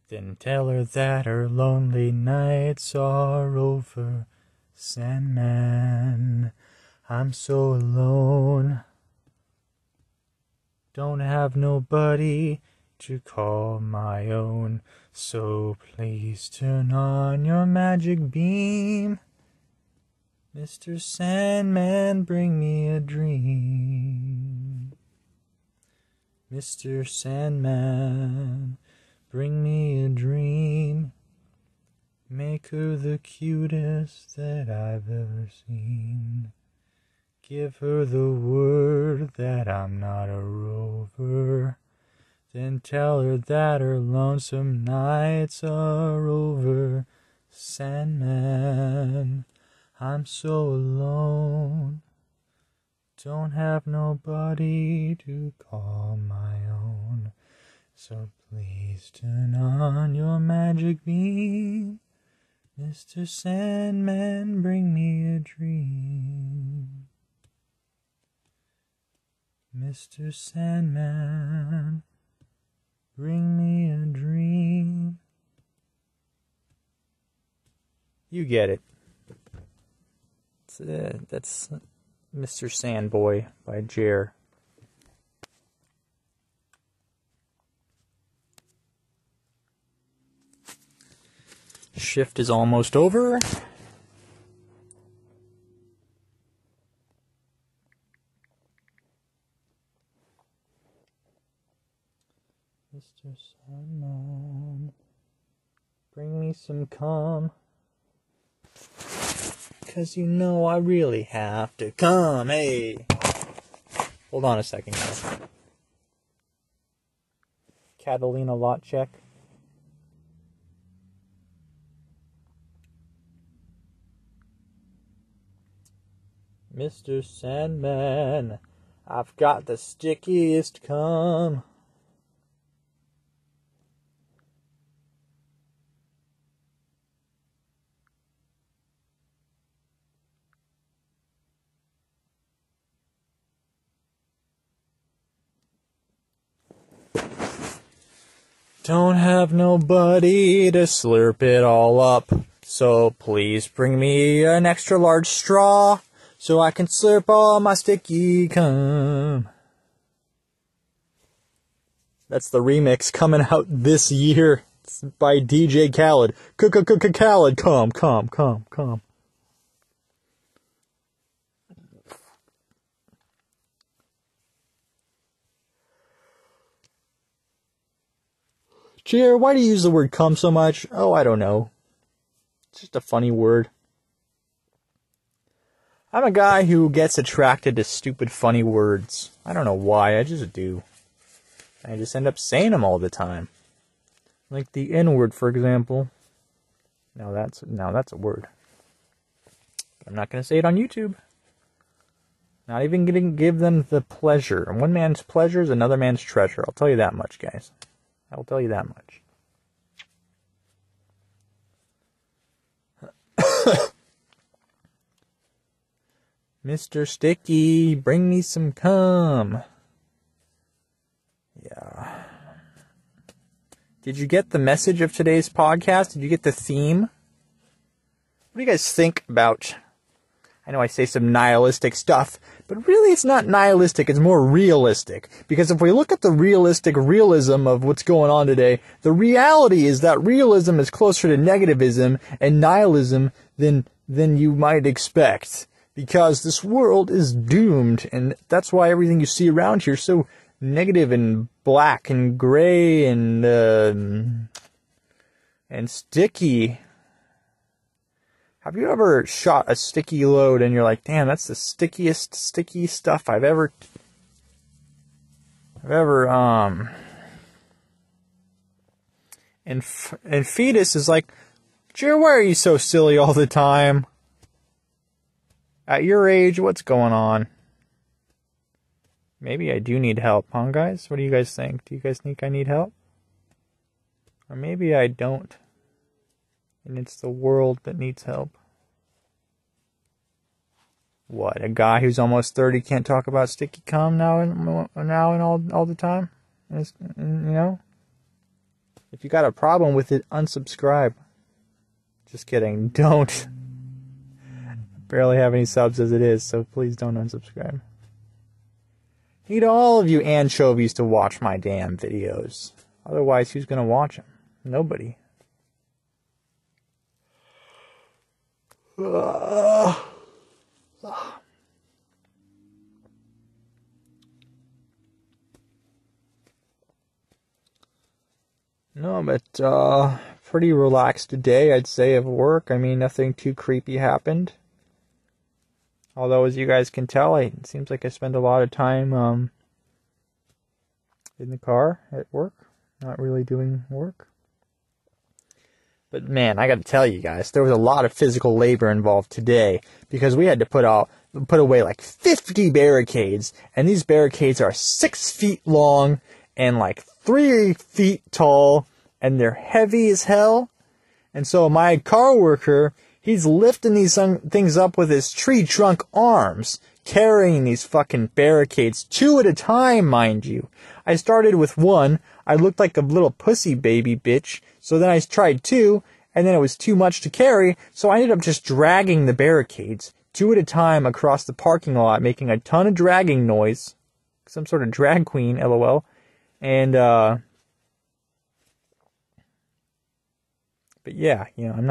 Then tell her that her lonely nights are over. Sandman, I'm so alone. Don't have nobody to call my own. So please turn on your magic beam. Mr. Sandman, bring me a dream. Mr. Sandman, bring me a dream. Make her the cutest that I've ever seen. Give her the word that I'm not a rover. Then tell her that her lonesome nights are over. Sandman, I'm so alone. Don't have nobody to call my own. So please turn on your magic beam. Mr. Sandman, bring me a dream. Mr. Sandman, bring me a dream. You get it. That's Mr. Sandboy by Jer. Shift is almost over. Mr. Sandman, bring me some cum. 'Cause you know I really have to come, hey. Hold on a second, guys. Catalina lot check. Mr. Sandman, I've got the stickiest cum. Don't have nobody to slurp it all up, so please bring me an extra large straw so I can slurp all my sticky cum. That's the remix coming out this year. It's by DJ Khaled. Khaled, come. Jer, why do you use the word cum so much? Oh, I don't know. It's just a funny word. I'm a guy who gets attracted to stupid, funny words. I don't know why, I just do. I just end up saying them all the time. Like the N-word, for example. Now that's a word. I'm not going to say it on YouTube. Not even going to give them the pleasure. And one man's pleasure is another man's treasure. I'll tell you that much, guys. I will tell you that much. Mr. Sticky, bring me some cum. Yeah. Did you get the message of today's podcast? Did you get the theme? What do you guys think about... I know I say some nihilistic stuff, but really it's not nihilistic, it's more realistic. Because if we look at the realism of what's going on today, the reality is that realism is closer to negativism and nihilism than you might expect. because this world is doomed, and that's why everything you see around here is so negative and black and gray and sticky. Have you ever shot a sticky load and you're like, damn, that's the stickiest sticky stuff I've ever and Fetus is like, Jer, why are you so silly all the time? At your age, what's going on? Maybe I do need help, huh, guys? What do you guys think? Do you guys think I need help? Or maybe I don't. And it's the world that needs help. What, a guy who's almost 30 can't talk about sticky cum now and all the time? You know? If you got a problem with it, unsubscribe. Just kidding. Don't. Barely have any subs as it is, so please don't unsubscribe. Need all of you anchovies to watch my damn videos. Otherwise, who's gonna watch them? Nobody. No, but pretty relaxed day, I'd say, of work. I mean, nothing too creepy happened. Although, as you guys can tell, it seems like I spend a lot of time in the car at work, not really doing work. But man, I got to tell you guys, there was a lot of physical labor involved today because we had to put away like 50 barricades, and these barricades are 6 feet long and like 3 feet tall, and they're heavy as hell. And so my car worker, he's lifting these things up with his tree trunk arms, carrying these fucking barricades 2 at a time, mind you. I started with 1. I looked like a little pussy baby bitch. So then I tried 2, and then it was too much to carry. So I ended up just dragging the barricades 2 at a time across the parking lot, making a ton of dragging noise. Some sort of drag queen, LOL. And, but yeah, you know, I'm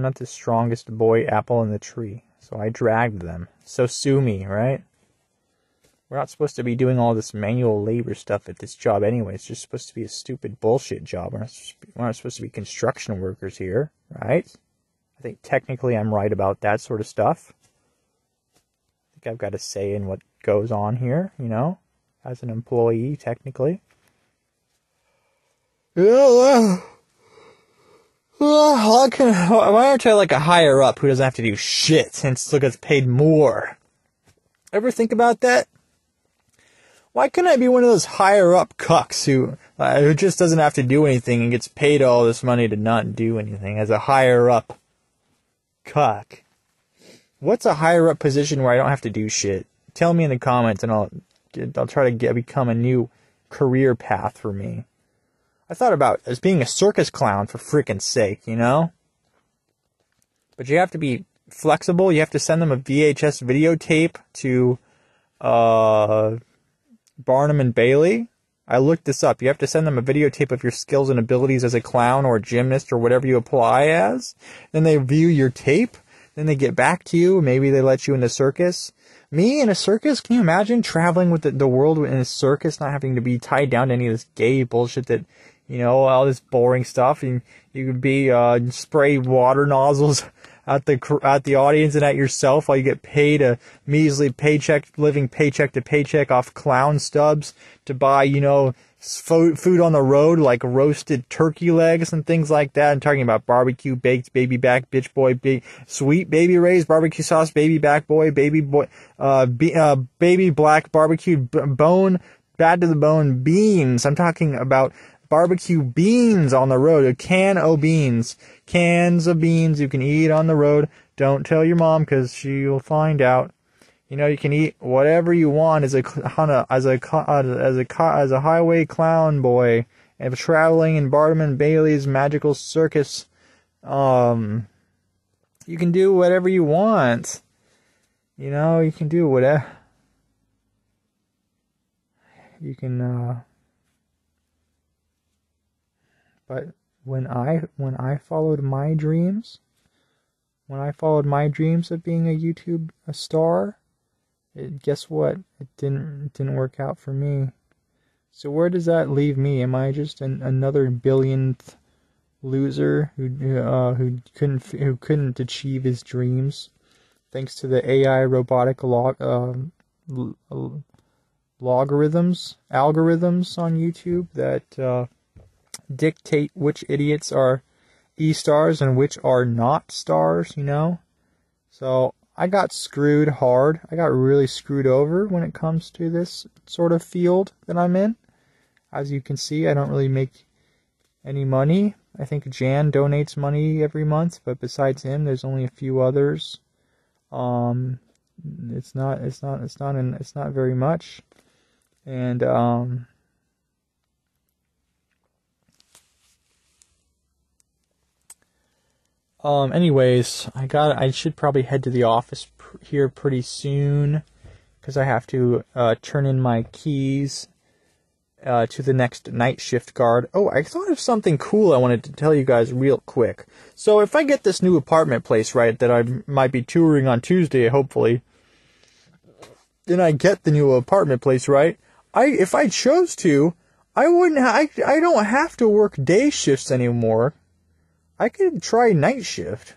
not the strongest boy apple in the tree. So I dragged them. So sue me, right? We're not supposed to be doing all this manual labor stuff at this job anyway. It's just supposed to be a stupid bullshit job. We're not supposed to be construction workers here, right? I think technically I'm right about that sort of stuff. I think I've got a say in what goes on here, you know, as an employee, technically. Yeah, why aren't I like a higher up who doesn't have to do shit and still gets paid more? Ever think about that? Why couldn't I be one of those higher up cucks who just doesn't have to do anything and gets paid all this money to not do anything as a higher up cuck? What's a higher up position where I don't have to do shit? Tell me in the comments and I'll try to become a new career path for me. I thought about as being a circus clown for freaking sake, you know? But you have to be flexible. You have to send them a VHS videotape to Barnum and Bailey. I looked this up. You have to send them a videotape of your skills and abilities as a clown or a gymnast or whatever you apply as. Then they view your tape. Then they get back to you. Maybe they let you in the circus. Me in a circus? Can you imagine traveling with the world in a circus, not having to be tied down to any of this gay bullshit that, you know, all this boring stuff. And you could be spray water nozzles at the audience and at yourself while you get paid a measly paycheck, living paycheck to paycheck off clown stubs to buy, you know, food on the road like roasted turkey legs and things like that. I'm talking about barbecue, baked, baby back, bitch boy, sweet baby raised, barbecue sauce, baby back boy, baby black barbecue bone, bad to the bone beans. I'm talking about barbecue beans on the road, a can of beans, cans of beans you can eat on the road. Don't tell your mom because she'll find out. You know, you can eat whatever you want as a highway clown boy and traveling in Barnum and Bailey's magical circus. You can do whatever you want. You know, you can do whatever. You can, but when I followed my dreams, when I followed my dreams of being a star, guess what? It didn't work out for me. So where does that leave me? Am I just another billionth loser who couldn't achieve his dreams thanks to the AI robotic algorithms on YouTube that dictate which idiots are E-stars and which are not stars, you know? So I got screwed hard. I got really screwed over when it comes to this sort of field that I'm in. As you can see, I don't really make any money. I think Jan donates money every month, but besides him, there's only a few others. It's not very much. And anyways, I should probably head to the office here pretty soon because I have to turn in my keys to the next night shift guard. Oh, I thought of something cool I wanted to tell you guys real quick. So if I get this new apartment place, right, that I might be touring on Tuesday, hopefully, then I get the new apartment place, right, if I chose to, I don't have to work day shifts anymore. I could try night shift.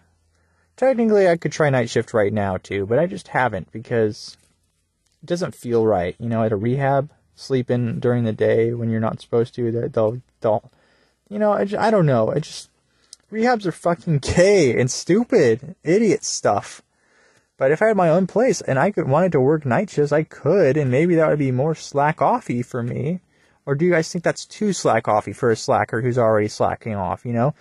Technically, I could try night shift right now, too, but I just haven't because it doesn't feel right, you know, at a rehab. Sleeping during the day when you're not supposed to, they'll you know, I don't know. Rehabs are fucking gay and stupid, idiot stuff. But if I had my own place and I wanted to work night shifts, I could, and maybe that would be more slack-offy for me. Or do you guys think that's too slack-offy for a slacker who's already slacking off, you know?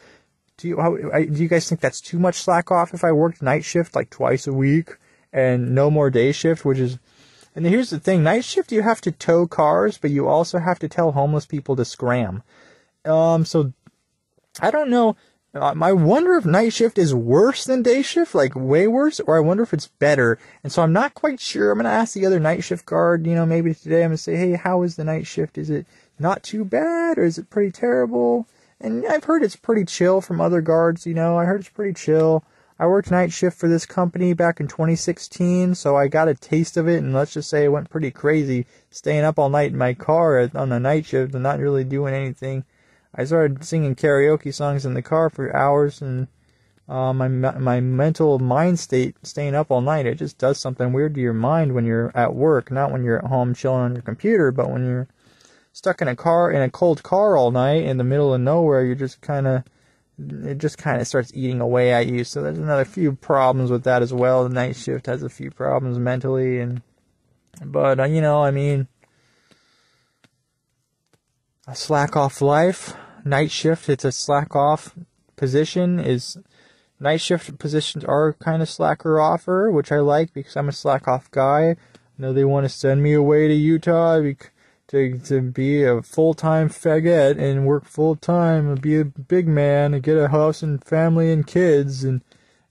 Do you guys think that's too much slack-off if I worked night shift like twice a week and no more day shift, which is... And here's the thing, night shift you have to tow cars, but you also have to tell homeless people to scram. So, I don't know, I wonder if night shift is worse than day shift, like way worse, or I wonder if it's better. And so I'm not quite sure. I'm going to ask the other night shift guard, you know, maybe today I'm going to say, hey, how is the night shift? Is it not too bad, or is it pretty terrible? And I've heard it's pretty chill from other guards, you know, I heard it's pretty chill. I worked night shift for this company back in 2016, so I got a taste of it, and let's just say it went pretty crazy, staying up all night in my car on the night shift and not really doing anything. I started singing karaoke songs in the car for hours, and my mental mind state, staying up all night, it just does something weird to your mind when you're at work, not when you're at home chilling on your computer, but when you're stuck in a cold car all night in the middle of nowhere, it just kind of starts eating away at you. So there's another few problems with that as well. The night shift has a few problems mentally, but you know, I mean, a slack off life. Night shift, it's a slack off position. Night shift positions are kind of slacker offer, which I like because I'm a slack off guy. I know they want to send me away to Utah to be a full-time faggot and work full-time and be a big man and get a house and family and kids, and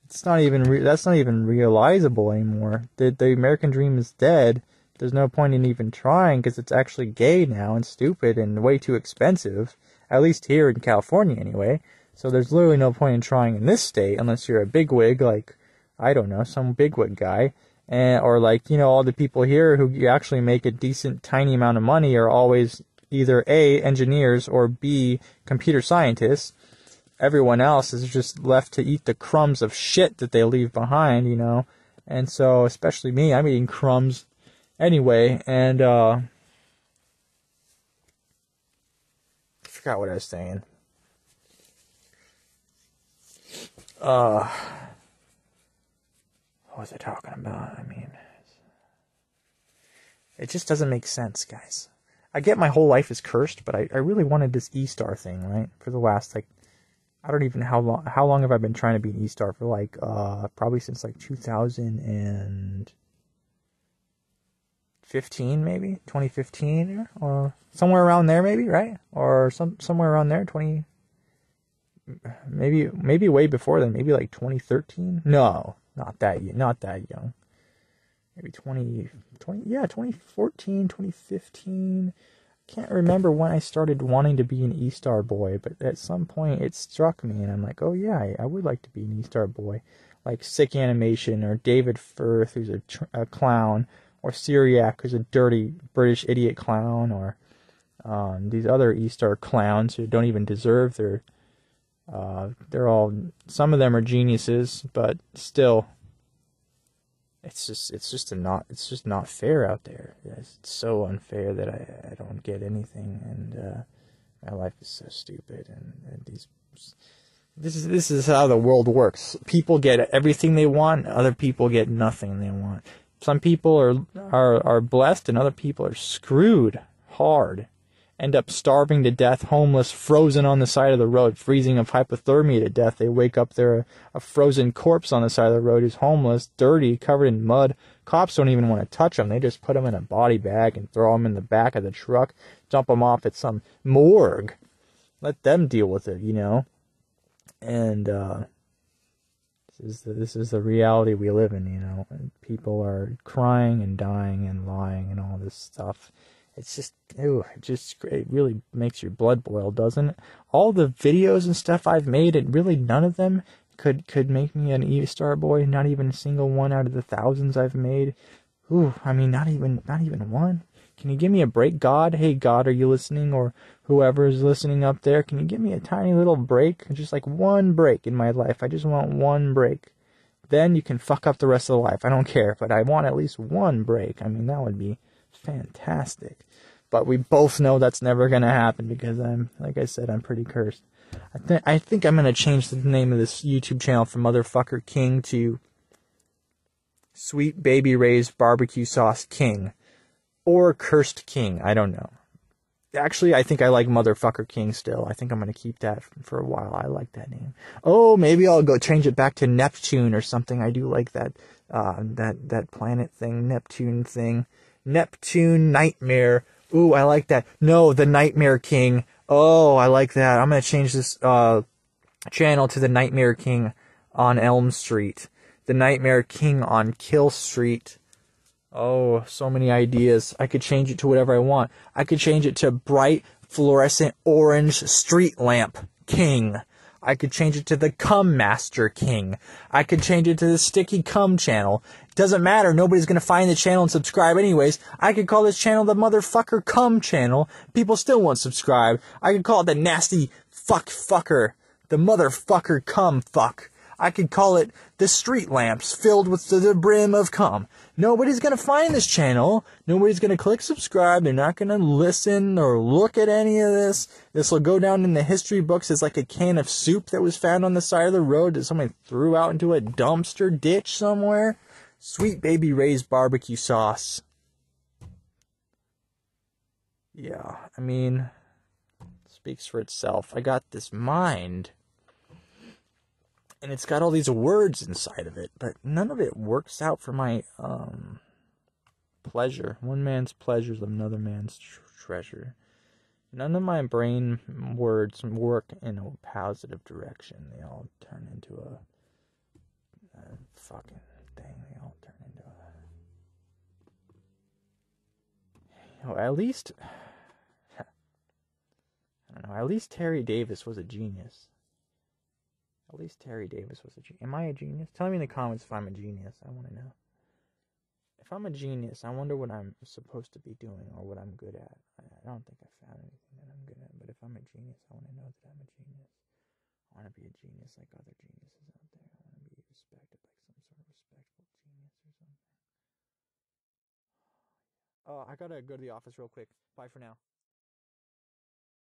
it's not even that's not even realizable anymore. The American dream is dead. There's no point in even trying because it's actually gay now and stupid and way too expensive, at least here in California anyway. So there's literally no point in trying in this state unless you're a bigwig, like, I don't know, some bigwig guy. Or like, you know, all the people here who actually make a decent tiny amount of money are always either A, engineers, or B, computer scientists. Everyone else is just left to eat the crumbs of shit that they leave behind, you know. And so, especially me, I'm eating crumbs anyway, and I forgot what I was saying. What was I talking about? I mean, it just doesn't make sense, guys. I get my whole life is cursed, but I really wanted this E-star thing, right? For the last, like, I don't even know how long have I been trying to be an E-star for, like, probably since, like, 2015, maybe? 2015, or somewhere around there, maybe, right? Or somewhere around there, maybe way before then, maybe, like, 2013? No. Not that young. Maybe 2014, 2015. Can't remember when I started wanting to be an E-star boy, but at some point it struck me, and I'm like, oh yeah, I would like to be an E-star boy. like Sick Animation, or David Firth, who's a clown, or Syriac, who's a dirty British idiot clown, or these other E-Star clowns who don't even deserve their. They're all. Some of them are geniuses, but still, it's just not fair out there. It's so unfair that I don't get anything, and my life is so stupid, and this is how the world works. People get everything they want, other people get nothing they want. Some people are blessed, and other people are screwed hard. End up starving to death, homeless, frozen on the side of the road, freezing of hypothermia to death. They wake up, they're a frozen corpse on the side of the road who's homeless, dirty, covered in mud. Cops don't even want to touch them. They just put them in a body bag and throw them in the back of the truck, dump them off at some morgue. Let them deal with it, you know? And this is the reality we live in, you know? And people are crying and dying and lying and all this stuff. It's just, it really makes your blood boil, doesn't it? All the videos and stuff I've made, and really none of them could make me an E-Star boy. Not even a single one out of the thousands I've made. I mean, not even one. Can you give me a break, God? Hey, God, are you listening? Or whoever is listening up there, can you give me a tiny little break? Just like one break in my life. I just want one break. Then you can fuck up the rest of the life. I don't care, but I want at least one break. I mean, that would be fantastic. But we both know that's never going to happen because like I said, I'm pretty cursed. I think I'm going to change the name of this YouTube channel from Motherfucker King to Sweet Baby Ray's Barbecue Sauce King. Or Cursed King. I don't know. Actually, I think I like Motherfucker King still. I think I'm going to keep that for a while. I like that name. Oh, maybe I'll go change it back to Neptune or something. I do like that planet thing, Neptune thing. Neptune Nightmare. Ooh, I like that. No, the Nightmare King. Oh, I like that. I'm going to change this channel to the Nightmare King on Elm Street. The Nightmare King on Kill Street. Oh, so many ideas. I could change it to whatever I want. I could change it to Bright Fluorescent Orange Street Lamp King. I could change it to the Cum Master King. I could change it to the Sticky Cum channel. Doesn't matter. Nobody's going to find the channel and subscribe anyways. I could call this channel the Motherfucker Cum channel. People still won't subscribe. I could call it the Nasty Fucker. The Motherfucker Cum Fuck. I could call it the Street Lamps filled with the brim of cum. Nobody's going to find this channel. Nobody's going to click subscribe. They're not going to listen or look at any of this. This will go down in the history books as like a can of soup that was found on the side of the road that somebody threw out into a dumpster ditch somewhere. Sweet Baby Ray's Barbecue Sauce. Yeah, I mean, it speaks for itself. I got this mind. And it's got all these words inside of it, but none of it works out for my pleasure. One man's pleasure is another man's treasure. None of my brain words work in a positive direction. They all turn into a fucking thing. They all turn into at least, I don't know, at least Terry Davis was a genius. At least Terry Davis was a genius. Am I a genius? Tell me in the comments if I'm a genius. I want to know. If I'm a genius, I wonder what I'm supposed to be doing or what I'm good at. I don't think I found anything that I'm good at. But if I'm a genius, I want to know that I'm a genius. I want to be a genius like other geniuses out there. I want to be respected like some sort of respectful genius or something. Oh, I gotta go to the office real quick. Bye for now.